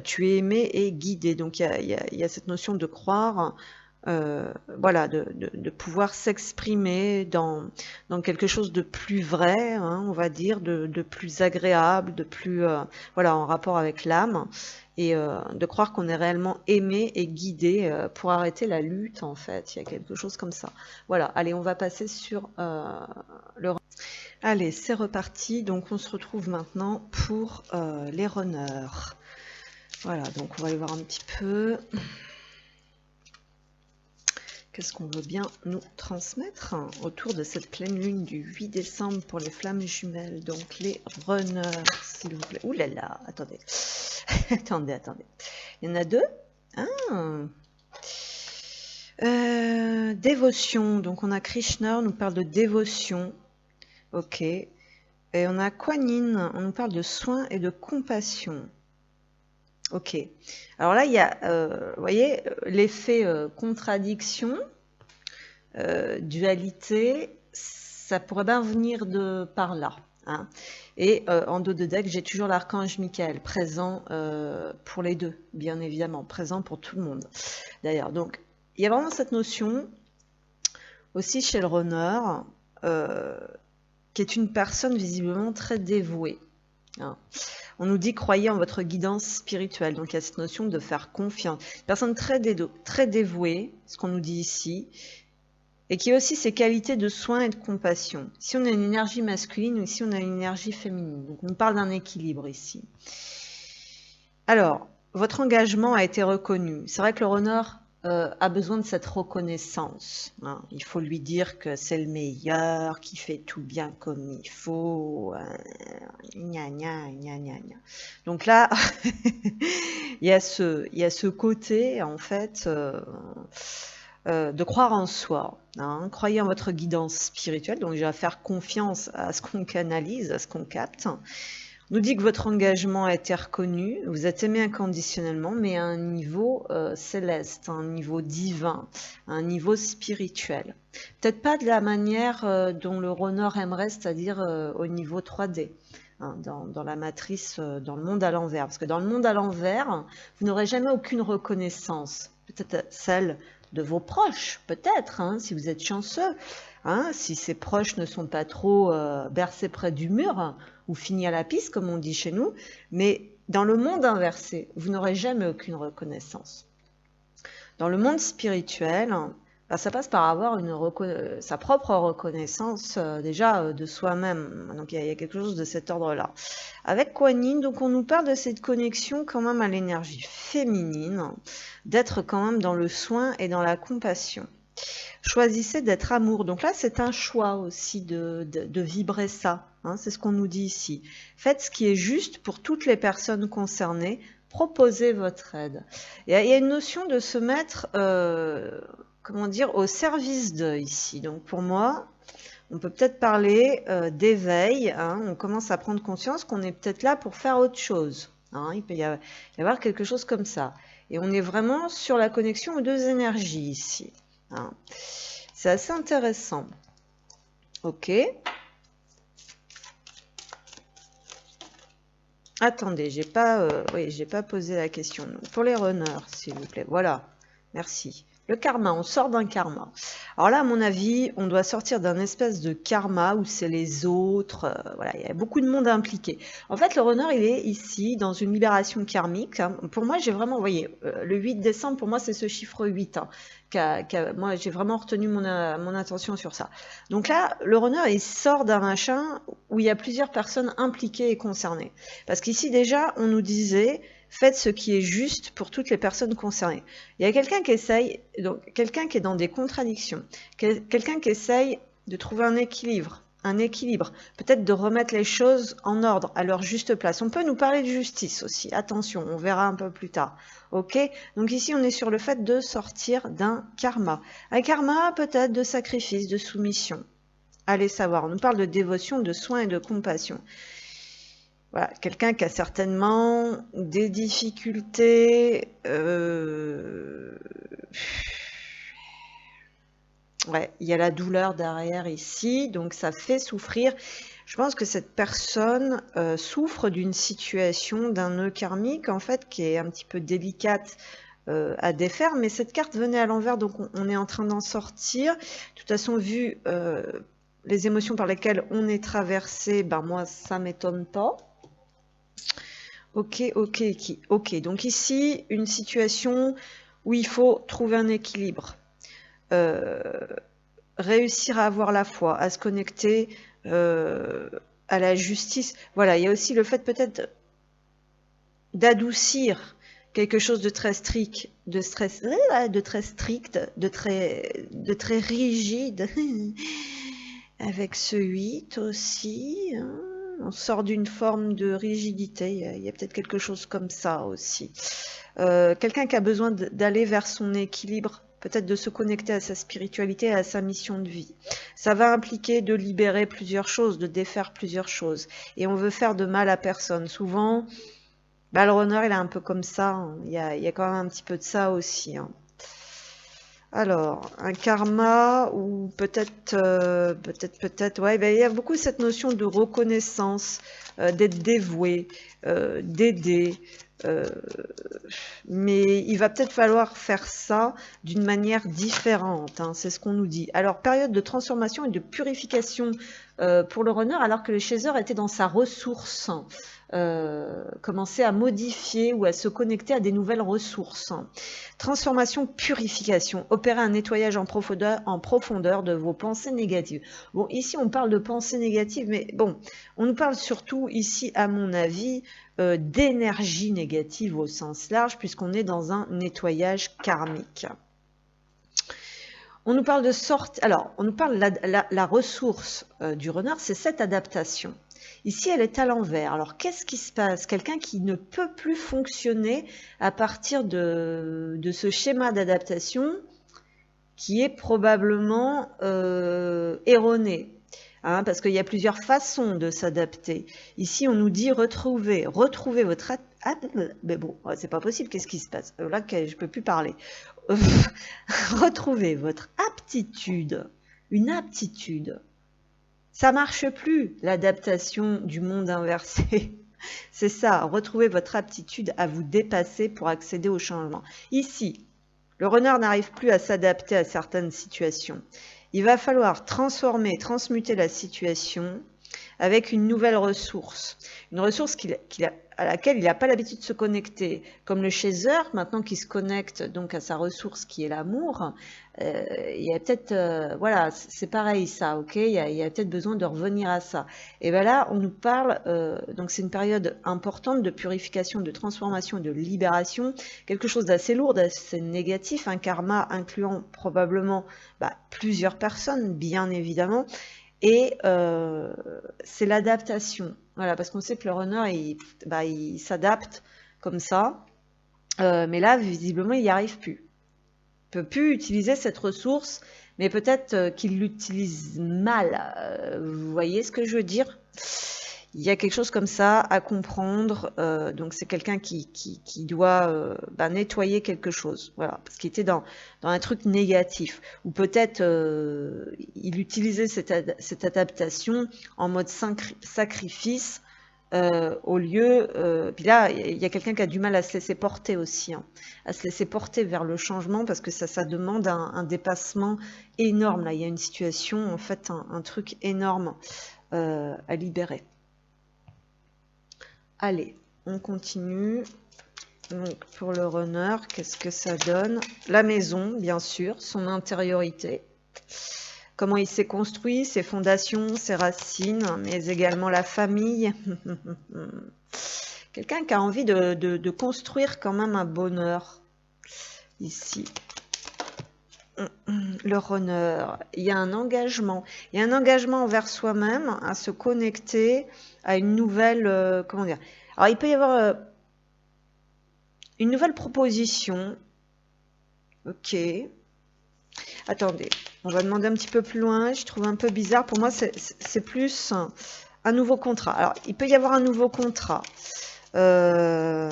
S1: Tu es aimé et guidé. Donc il y a cette notion de croire. Voilà, de pouvoir s'exprimer dans quelque chose de plus vrai, hein, on va dire, de plus agréable, de plus voilà, en rapport avec l'âme, et de croire qu'on est réellement aimé et guidé pour arrêter la lutte, en fait. Il y a quelque chose comme ça. Voilà, allez, on va passer sur le... Allez, c'est reparti. Donc on se retrouve maintenant pour les runners. Voilà, donc on va aller voir un petit peu... Qu'est-ce qu'on veut bien nous transmettre autour de cette pleine lune du 8 décembre pour les flammes jumelles, donc les runners, s'il vous plaît. Ouh là là, attendez. attendez. Il y en a deux. Dévotion. Donc on a Krishna, on nous parle de dévotion. Ok. Et on a Kuan Yin, on nous parle de soin et de compassion. Ok. Alors là, il y a, vous voyez, l'effet contradiction, dualité, ça pourrait bien venir de par là. Hein. Et en dos de deck, j'ai toujours l'archange Michael, présent pour les deux, bien évidemment, présent pour tout le monde. D'ailleurs, donc, il y a vraiment cette notion, aussi chez le runner, qui est une personne visiblement très dévouée. Hein. On nous dit croyez en votre guidance spirituelle. Donc il y a cette notion de faire confiance. Une personne très dévouée, ce qu'on nous dit ici, et qui a aussi ses qualités de soin et de compassion. Ici on a une énergie masculine, ou ici on a une énergie féminine. Donc on parle d'un équilibre ici. Alors, votre engagement a été reconnu. C'est vrai que le runner a besoin de cette reconnaissance. Hein. Il faut lui dire que c'est le meilleur, qu'il fait tout bien comme il faut. Gna, gna, gna, gna, gna. Donc là, il y a ce côté, en fait, de croire en soi. Hein. Croyez en votre guidance spirituelle, donc déjà faire confiance à ce qu'on canalise, à ce qu'on capte. On nous dit que votre engagement a été reconnu, vous êtes aimé inconditionnellement, mais à un niveau céleste, à un niveau divin, à un niveau spirituel. Peut-être pas de la manière dont le runner aimerait, c'est-à-dire au niveau 3D, hein, dans la matrice, dans le monde à l'envers. Parce que dans le monde à l'envers, vous n'aurez jamais aucune reconnaissance. Peut-être celle de vos proches, peut-être, hein, si vous êtes chanceux. Hein, si ces proches ne sont pas trop bercés près du mur, ou finis à la piste, comme on dit chez nous, mais dans le monde inversé, vous n'aurez jamais aucune reconnaissance. Dans le monde spirituel, ça passe par avoir sa propre reconnaissance déjà de soi-même. Donc il y a quelque chose de cet ordre-là. Avec Kuan Yin, donc on nous parle de cette connexion quand même à l'énergie féminine, d'être quand même dans le soin et dans la compassion. Choisissez d'être amour. Donc là, c'est un choix aussi de vibrer ça. Hein, c'est ce qu'on nous dit ici. Faites ce qui est juste pour toutes les personnes concernées. Proposez votre aide. Il y a une notion de se mettre, comment dire, au service d'eux ici. Donc pour moi, on peut peut-être parler d'éveil. Hein, on commence à prendre conscience qu'on est peut-être là pour faire autre chose. Hein, il peut y avoir quelque chose comme ça. Et on est vraiment sur la connexion aux deux énergies ici. Hein. C'est assez intéressant. Ok. Attendez, j'ai pas posé la question. Donc, pour les runners, s'il vous plaît. Voilà. Merci. Le karma, on sort d'un karma. Alors là, à mon avis, on doit sortir d'un espèce de karma où c'est les autres. Voilà, il y a beaucoup de monde impliqué. En fait, le runner, il est ici dans une libération karmique. Hein. Pour moi, j'ai vraiment, vous voyez, le 8 décembre, pour moi, c'est ce chiffre 8. Hein, moi, j'ai vraiment retenu mon attention sur ça. Donc là, le runner, il sort d'un machin où il y a plusieurs personnes impliquées et concernées. Parce qu'ici, déjà, on nous disait... Faites ce qui est juste pour toutes les personnes concernées. Il y a quelqu'un qui essaye, donc quelqu'un qui est dans des contradictions, quelqu'un qui essaye de trouver un équilibre un équilibre, peut-être de remettre les choses en ordre, à leur juste place. On peut nous parler de justice aussi, attention, on verra un peu plus tard. Ok, donc ici on est sur le fait de sortir d'un karma. Un karma peut-être de sacrifice, de soumission. Allez savoir, on nous parle de dévotion, de soin et de compassion. Voilà, quelqu'un qui a certainement des difficultés. Ouais, il y a la douleur derrière ici, donc ça fait souffrir. Je pense que cette personne souffre d'une situation, d'un nœud karmique, en fait, qui est un petit peu délicate à défaire, mais cette carte venait à l'envers, donc on est en train d'en sortir. De toute façon, vu les émotions par lesquelles on est traversé, ben moi, ça m'étonne pas. Ok, donc ici, une situation où il faut trouver un équilibre. Réussir à avoir la foi, à se connecter à la justice. Voilà, il y a aussi le fait peut-être d'adoucir quelque chose de très strict, de très strict, de très rigide. Avec ce 8 aussi, hein, on sort d'une forme de rigidité, il y a peut-être quelque chose comme ça aussi. Quelqu'un qui a besoin d'aller vers son équilibre, peut-être de se connecter à sa spiritualité, à sa mission de vie. Ça va impliquer de libérer plusieurs choses, de défaire plusieurs choses. Et on veut faire de mal à personne. Souvent, bah, le runner, il est un peu comme ça, hein. Il y a quand même un petit peu de ça aussi, hein. Alors, un karma ou peut-être, ouais, ben, il y a beaucoup cette notion de reconnaissance, d'être dévoué, d'aider, mais il va peut-être falloir faire ça d'une manière différente, hein, c'est ce qu'on nous dit. Alors, période de transformation et de purification pour le runner, alors que le chaser était dans sa ressource, commencer à modifier ou à se connecter à des nouvelles ressources. Transformation, purification, opérer un nettoyage en profondeur de vos pensées négatives. Bon, ici on parle de pensées négatives, mais bon, on nous parle surtout ici, à mon avis, d'énergie négative au sens large, puisqu'on est dans un nettoyage karmique. On nous parle de sorte. Alors, on nous parle la ressource du runner, c'est cette adaptation. Ici, elle est à l'envers. Alors, qu'est-ce qui se passe? Quelqu'un qui ne peut plus fonctionner à partir de ce schéma d'adaptation qui est probablement erroné. Hein, parce qu'il y a plusieurs façons de s'adapter. Ici, on nous dit retrouver votre... Mais bon, c'est pas possible, qu'est-ce qui se passe? Là, je peux plus parler. Retrouvez votre aptitude, une aptitude. Ça marche plus, l'adaptation du monde inversé. C'est ça, retrouvez votre aptitude à vous dépasser pour accéder au changement. Ici, le runner n'arrive plus à s'adapter à certaines situations. Il va falloir transmuter la situation avec une nouvelle ressource. Une ressource à laquelle il n'a pas l'habitude de se connecter. Comme le chaser, maintenant qu'il se connecte donc à sa ressource qui est l'amour, il y a peut-être, voilà, c'est pareil ça, ok, il y a peut-être besoin de revenir à ça. Et bien là, on nous parle, donc c'est une période importante de purification, de transformation, de libération, quelque chose d'assez lourd, d'assez négatif, un karma incluant probablement plusieurs personnes, bien évidemment. Et c'est l'adaptation. Voilà, parce qu'on sait que le runner, il s'adapte comme ça. Mais là, visiblement, il n'y arrive plus. Il ne peut plus utiliser cette ressource, mais peut-être qu'il l'utilise mal. Vous voyez ce que je veux dire? Il y a quelque chose comme ça à comprendre. Donc, c'est quelqu'un qui doit nettoyer quelque chose. Voilà, parce qu'il était dans un truc négatif. Ou peut-être il utilisait cette adaptation en mode sacrifice au lieu... puis là, il y a quelqu'un qui a du mal à se laisser porter aussi. Hein, à se laisser porter vers le changement parce que ça demande un dépassement énorme. Là, il y a une situation, en fait, un truc énorme à libérer. Allez, on continue. Donc, pour le runner, qu'est-ce que ça donne? La maison, bien sûr, son intériorité. Comment il s'est construit, ses fondations, ses racines, mais également la famille. Quelqu'un qui a envie de construire quand même un bonheur, ici. Le runner, il y a un engagement. Il y a un engagement envers soi-même à se connecter à une nouvelle, comment dire? Alors, il peut y avoir une nouvelle proposition. Ok. Attendez, on va demander un petit peu plus loin. Je trouve un peu bizarre. Pour moi, c'est plus un nouveau contrat. Alors, il peut y avoir un nouveau contrat. Ouais,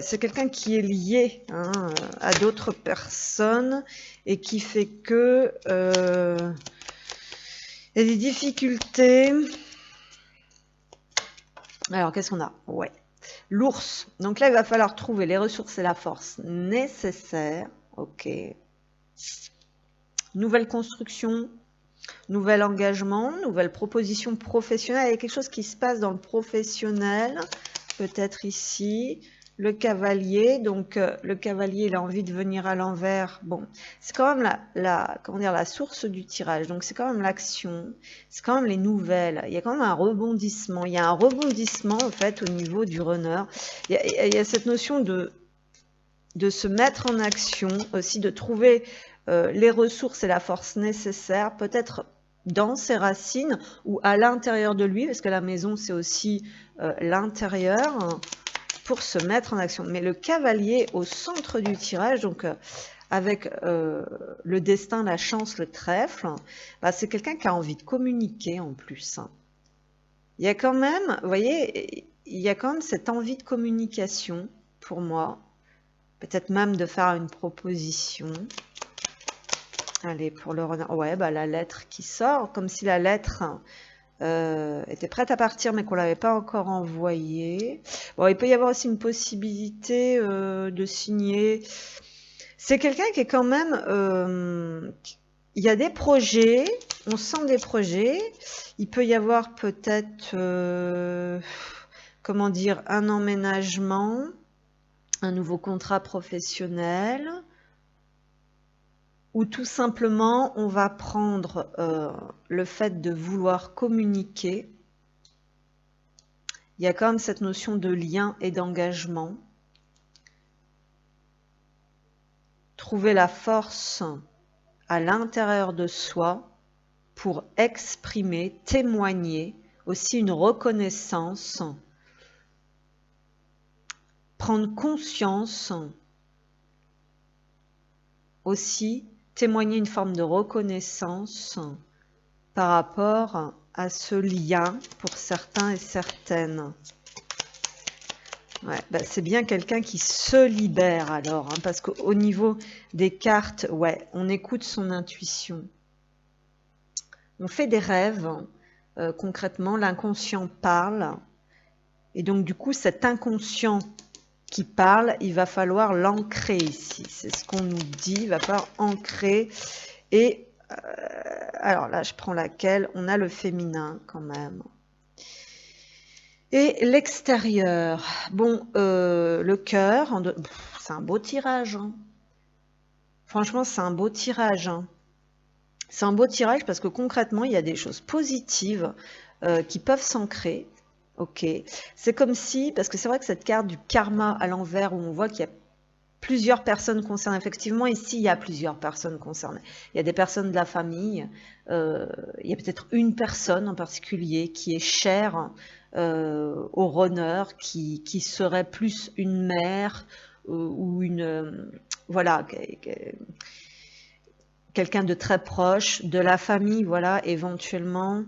S1: c'est quelqu'un qui est lié à d'autres personnes et qui fait que il y a des difficultés. Alors, qu'est-ce qu'on a? Ouais, l'ours. Donc là, il va falloir trouver les ressources et la force nécessaires. Ok. Nouvelle construction, nouvel engagement, nouvelle proposition professionnelle. Il y a quelque chose qui se passe dans le professionnel, peut-être ici. Le cavalier, donc le cavalier, il a envie de venir à l'envers. Bon, c'est quand même comment dire, la source du tirage. Donc c'est quand même l'action, c'est quand même les nouvelles. Il y a quand même un rebondissement. Il y a un rebondissement en fait au niveau du runner. Il y a cette notion de se mettre en action, aussi de trouver les ressources et la force nécessaires, peut-être dans ses racines ou à l'intérieur de lui, parce que la maison, c'est aussi l'intérieur, pour se mettre en action. Mais le cavalier au centre du tirage, donc avec le destin, la chance, le trèfle, bah, c'est quelqu'un qui a envie de communiquer en plus. Il y a quand même, vous voyez, il y a quand même cette envie de communication pour moi. Peut-être même de faire une proposition. Allez, pour le renard. Ouais, bah, la lettre qui sort, comme si la lettre était prête à partir, mais qu'on ne l'avait pas encore envoyée. Bon, il peut y avoir aussi une possibilité de signer. C'est quelqu'un qui est quand même... il y a des projets, on sent des projets. Il peut y avoir peut-être, comment dire, un emménagement, un nouveau contrat professionnel, ou tout simplement on va prendre le fait de vouloir communiquer. Il y a quand même cette notion de lien et d'engagement. Trouver la force à l'intérieur de soi pour exprimer, témoigner, aussi une reconnaissance, prendre conscience, aussi témoigner une forme de reconnaissance par rapport à ce lien pour certains et certaines. Ouais, bah c'est bien quelqu'un qui se libère alors, parce qu'au niveau des cartes, ouais, on écoute son intuition. On fait des rêves, concrètement, l'inconscient parle. Et donc, du coup, cet inconscient qui parle, il va falloir l'ancrer ici. C'est ce qu'on nous dit, il va falloir ancrer. Et alors là, je prends laquelle? On a le féminin quand même. Et l'extérieur. Bon, le cœur, c'est un beau tirage. Franchement, c'est un beau tirage. C'est un beau tirage parce que concrètement, il y a des choses positives qui peuvent s'ancrer. Ok. C'est comme si, parce que c'est vrai que cette carte du karma à l'envers, où on voit qu'il y a plusieurs personnes concernées. Effectivement, ici, il y a plusieurs personnes concernées. Il y a des personnes de la famille. Il y a peut-être une personne en particulier qui est chère au runner, qui serait plus une mère ou une... voilà, quelqu'un de très proche, de la famille, voilà, éventuellement.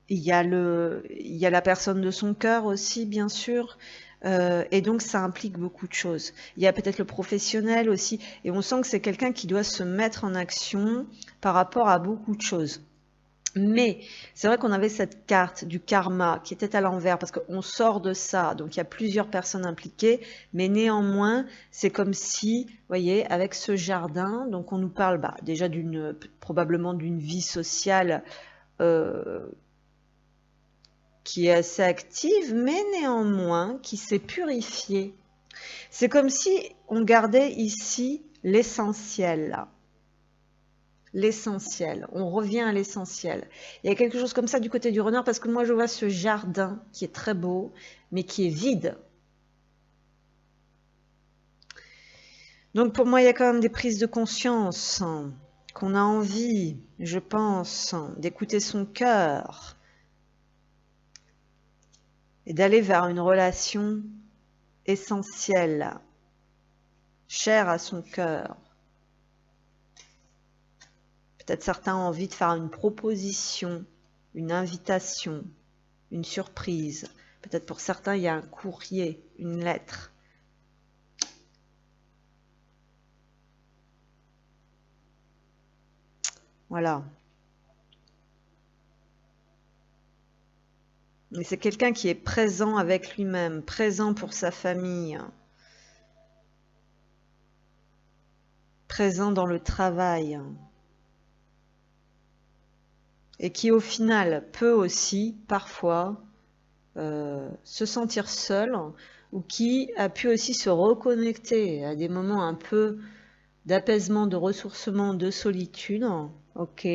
S1: Il y a la personne de son cœur aussi, bien sûr. Et donc, ça implique beaucoup de choses. Il y a peut-être le professionnel aussi. Et on sent que c'est quelqu'un qui doit se mettre en action par rapport à beaucoup de choses. Mais c'est vrai qu'on avait cette carte du karma qui était à l'envers parce qu'on sort de ça. Donc, il y a plusieurs personnes impliquées. Mais néanmoins, c'est comme si, vous voyez, avec ce jardin, donc on nous parle déjà probablement d'une vie sociale qui est assez active, mais néanmoins qui s'est purifiée. C'est comme si on gardait ici l'essentiel, là. L'essentiel. On revient à l'essentiel. Il y a quelque chose comme ça du côté du renard, parce que moi je vois ce jardin qui est très beau, mais qui est vide. Donc pour moi, il y a quand même des prises de conscience, qu'on a envie, je pense, d'écouter son cœur et d'aller vers une relation essentielle, chère à son cœur. Peut-être certains ont envie de faire une proposition, une invitation, une surprise. Peut-être pour certains, il y a un courrier, une lettre. Voilà. Mais c'est quelqu'un qui est présent avec lui-même, présent pour sa famille, présent dans le travail. Et qui au final peut aussi parfois se sentir seul, ou qui a pu aussi se reconnecter à des moments un peu d'apaisement, de ressourcement, de solitude, ok,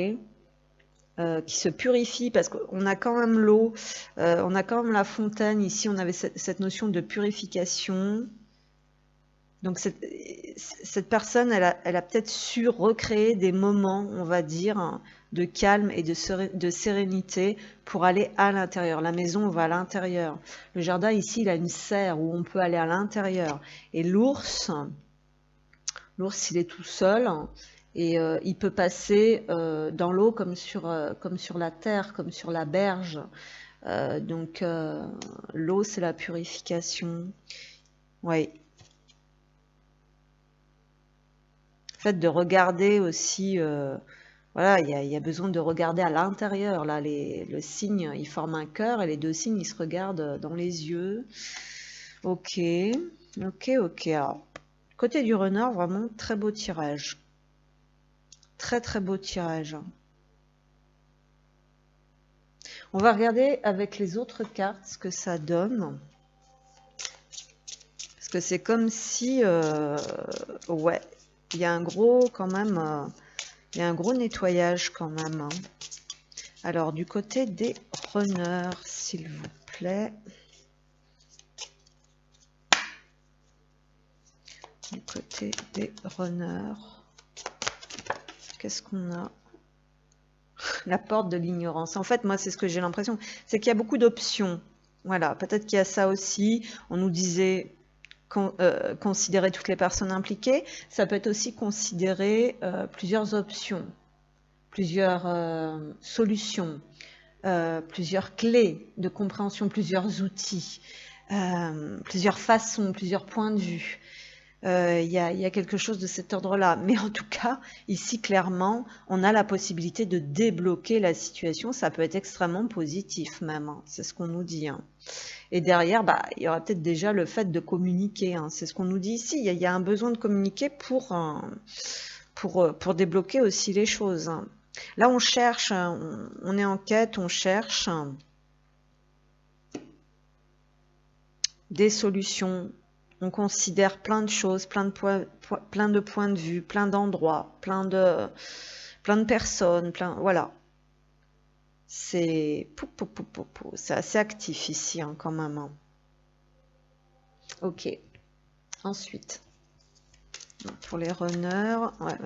S1: qui se purifie, parce qu'on a quand même l'eau, on a quand même la fontaine, ici on avait cette notion de purification. Donc cette personne, elle a peut-être su recréer des moments, on va dire, de calme et de sérénité pour aller à l'intérieur. La maison, on va à l'intérieur. Le jardin, ici, il a une serre où on peut aller à l'intérieur. Et l'ours, il est tout seul et il peut passer dans l'eau comme sur la terre, comme sur la berge. Donc l'eau, c'est la purification. Oui. Le fait de regarder aussi, voilà, il y a besoin de regarder à l'intérieur. Là, le signe, il forme un cœur et les deux signes, ils se regardent dans les yeux. Ok, ok. Alors, côté du renard, vraiment très beau tirage. Très beau tirage. On va regarder avec les autres cartes ce que ça donne. Parce que c'est comme si, ouais, il y a un gros, quand même, il y a un gros nettoyage quand même. Alors, du côté des runners, s'il vous plaît. Du côté des runners. Qu'est-ce qu'on a? La porte de l'ignorance. En fait, moi, c'est ce que j'ai l'impression. C'est qu'il y a beaucoup d'options. Voilà, peut-être qu'il y a ça aussi. On nous disait considérer toutes les personnes impliquées. Ça peut être aussi considérer plusieurs options, plusieurs solutions, plusieurs clés de compréhension, plusieurs outils, plusieurs façons, plusieurs points de vue. Il y a quelque chose de cet ordre-là. Mais en tout cas, ici, clairement, on a la possibilité de débloquer la situation. Ça peut être extrêmement positif même, hein. C'est ce qu'on nous dit. Hein. Et derrière, bah, il y aura peut-être déjà le fait de communiquer. Hein. C'est ce qu'on nous dit ici. Il y a un besoin de communiquer pour débloquer aussi les choses. Hein. Là, on cherche, on est en quête, on cherche des solutions. On considère plein de choses, plein de points de vue, plein d'endroits, plein de personnes, voilà. C'est assez actif ici, hein, quand même. Hein. Ok. Ensuite, pour les runners,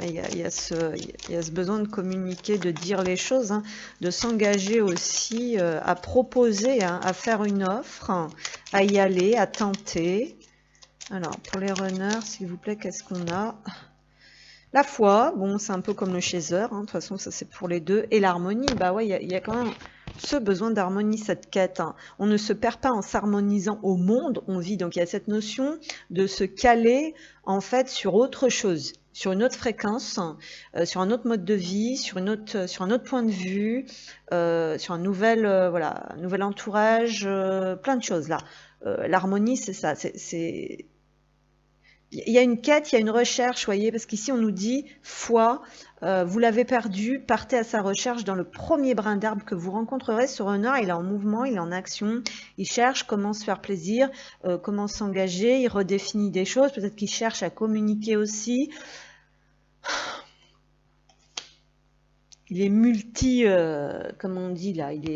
S1: il y a ce besoin de communiquer, de dire les choses, hein, de s'engager aussi à proposer, hein, à faire une offre, hein, à y aller, à tenter. Alors, pour les runners, s'il vous plaît, qu'est-ce qu'on a? La foi, bon, c'est un peu comme le chaser, hein, de toute façon, ça c'est pour les deux. Et l'harmonie, bah ouais, il y a quand même ce besoin d'harmonie, cette quête. Hein. On ne se perd pas en s'harmonisant au monde, on vit. Donc il y a cette notion de se caler, en fait, sur autre chose, sur une autre fréquence, sur un autre mode de vie, sur un autre point de vue, sur un nouvel entourage, plein de choses là. L'harmonie, c'est ça, il y a une quête, il y a une recherche, voyez, parce qu'ici on nous dit foi, vous l'avez perdu, partez à sa recherche dans le premier brin d'herbe que vous rencontrerez. Ce runner, il est en mouvement, il est en action, il cherche comment se faire plaisir, comment s'engager, il redéfinit des choses, peut-être qu'il cherche à communiquer aussi. Il est comme on dit là, il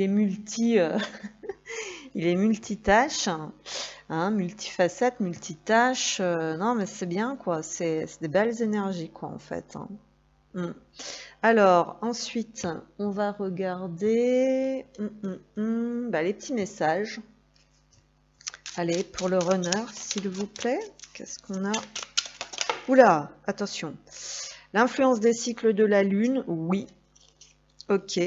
S1: est multi, il est multitâche. Hein, multifacette, multitâche. Non, mais c'est bien, quoi. C'est des belles énergies, quoi, en fait. Hein. Alors, ensuite, on va regarder bah, les petits messages. Allez, pour le runner, s'il vous plaît. Qu'est-ce qu'on a? Oula, attention. L'influence des cycles de la Lune, oui. Ok.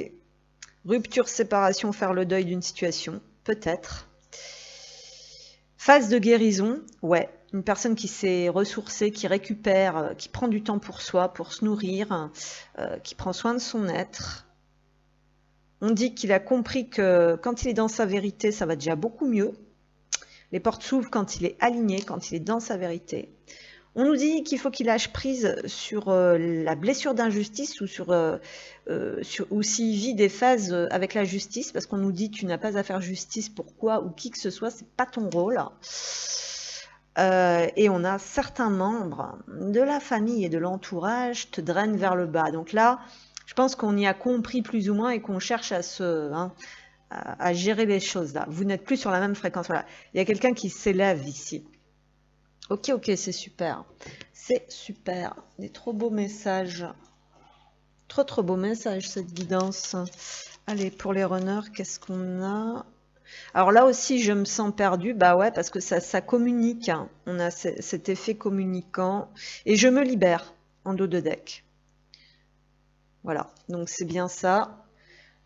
S1: Rupture, séparation, faire le deuil d'une situation, peut-être. Phase de guérison, ouais. Une personne qui s'est ressourcée, qui récupère, qui prend du temps pour soi, pour se nourrir, qui prend soin de son être. On dit qu'il a compris que quand il est dans sa vérité, ça va déjà beaucoup mieux. Les portes s'ouvrent quand il est aligné, quand il est dans sa vérité. On nous dit qu'il faut qu'il lâche prise sur la blessure d'injustice ou s'il vit des phases avec la justice, parce qu'on nous dit tu n'as pas à faire justice pour quoi ou qui que ce soit, c'est pas ton rôle. Et on a certains membres de la famille et de l'entourage te drainent vers le bas. Donc là, je pense qu'on y a compris plus ou moins et qu'on cherche à gérer les choses là. Vous n'êtes plus sur la même fréquence. Voilà. Il y a quelqu'un qui s'élève ici. Ok, c'est super. C'est super. Des trop beaux messages. Trop beaux messages, cette guidance. Allez, pour les runners, qu'est-ce qu'on a? Alors là aussi, je me sens perdue. Bah ouais, parce que ça communique. Hein. On a cet effet communicant. Et je me libère en dos de deck. Voilà, donc c'est bien ça.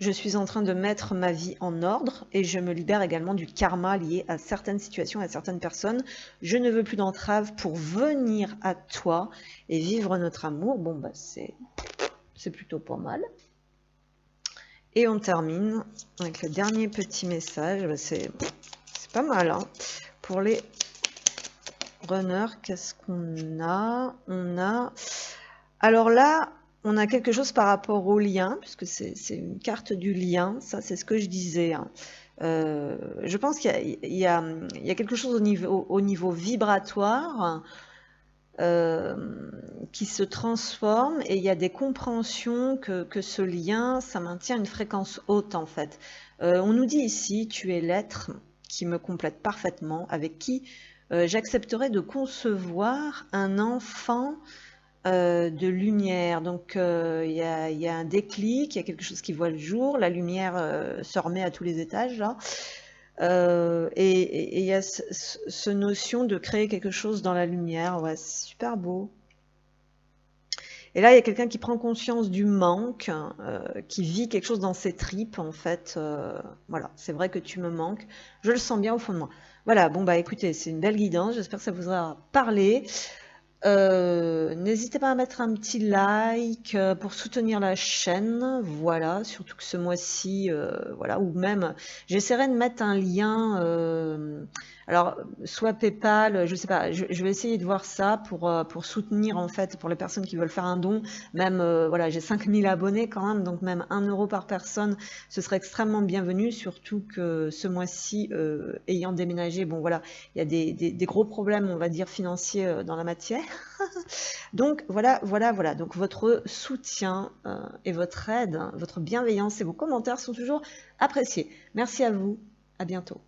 S1: Je suis en train de mettre ma vie en ordre et je me libère également du karma lié à certaines situations, à certaines personnes. Je ne veux plus d'entrave pour venir à toi et vivre notre amour. Bon, bah c'est plutôt pas mal. Et on termine avec le dernier petit message. Bah, c'est pas mal. Hein. Pour les runners, qu'est-ce qu'on a? On a... Alors là... On a quelque chose par rapport au lien, puisque c'est une carte du lien, ça c'est ce que je disais. Hein. Je pense qu'il y a quelque chose au niveau vibratoire qui se transforme et il y a des compréhensions que ce lien, ça maintient une fréquence haute en fait. On nous dit ici, tu es l'être qui me complète parfaitement, avec qui j'accepterai de concevoir un enfant de lumière. Donc il y a un déclic, il y a quelque chose qui voit le jour, la lumière se remet à tous les étages là. Et il y a ce notion de créer quelque chose dans la lumière, ouais, c'est super beau. Et là, il y a quelqu'un qui prend conscience du manque, qui vit quelque chose dans ses tripes, en fait. Voilà, c'est vrai que tu me manques. Je le sens bien au fond de moi. Voilà, bon, bah écoutez, c'est une belle guidance. J'espère que ça vous aura parlé. N'hésitez pas à mettre un petit like pour soutenir la chaîne, voilà, surtout que ce mois-ci, voilà, ou même j'essaierai de mettre un lien, alors soit PayPal, je sais pas, je vais essayer de voir ça pour soutenir en fait, pour les personnes qui veulent faire un don, même voilà, j'ai 5000 abonnés quand même, donc même 1 euro par personne, ce serait extrêmement bienvenu, surtout que ce mois-ci, ayant déménagé, bon voilà, il y a des gros problèmes, on va dire, financiers dans la matière. Donc voilà. Donc votre soutien et votre aide, votre bienveillance et vos commentaires sont toujours appréciés. Merci à vous. À bientôt.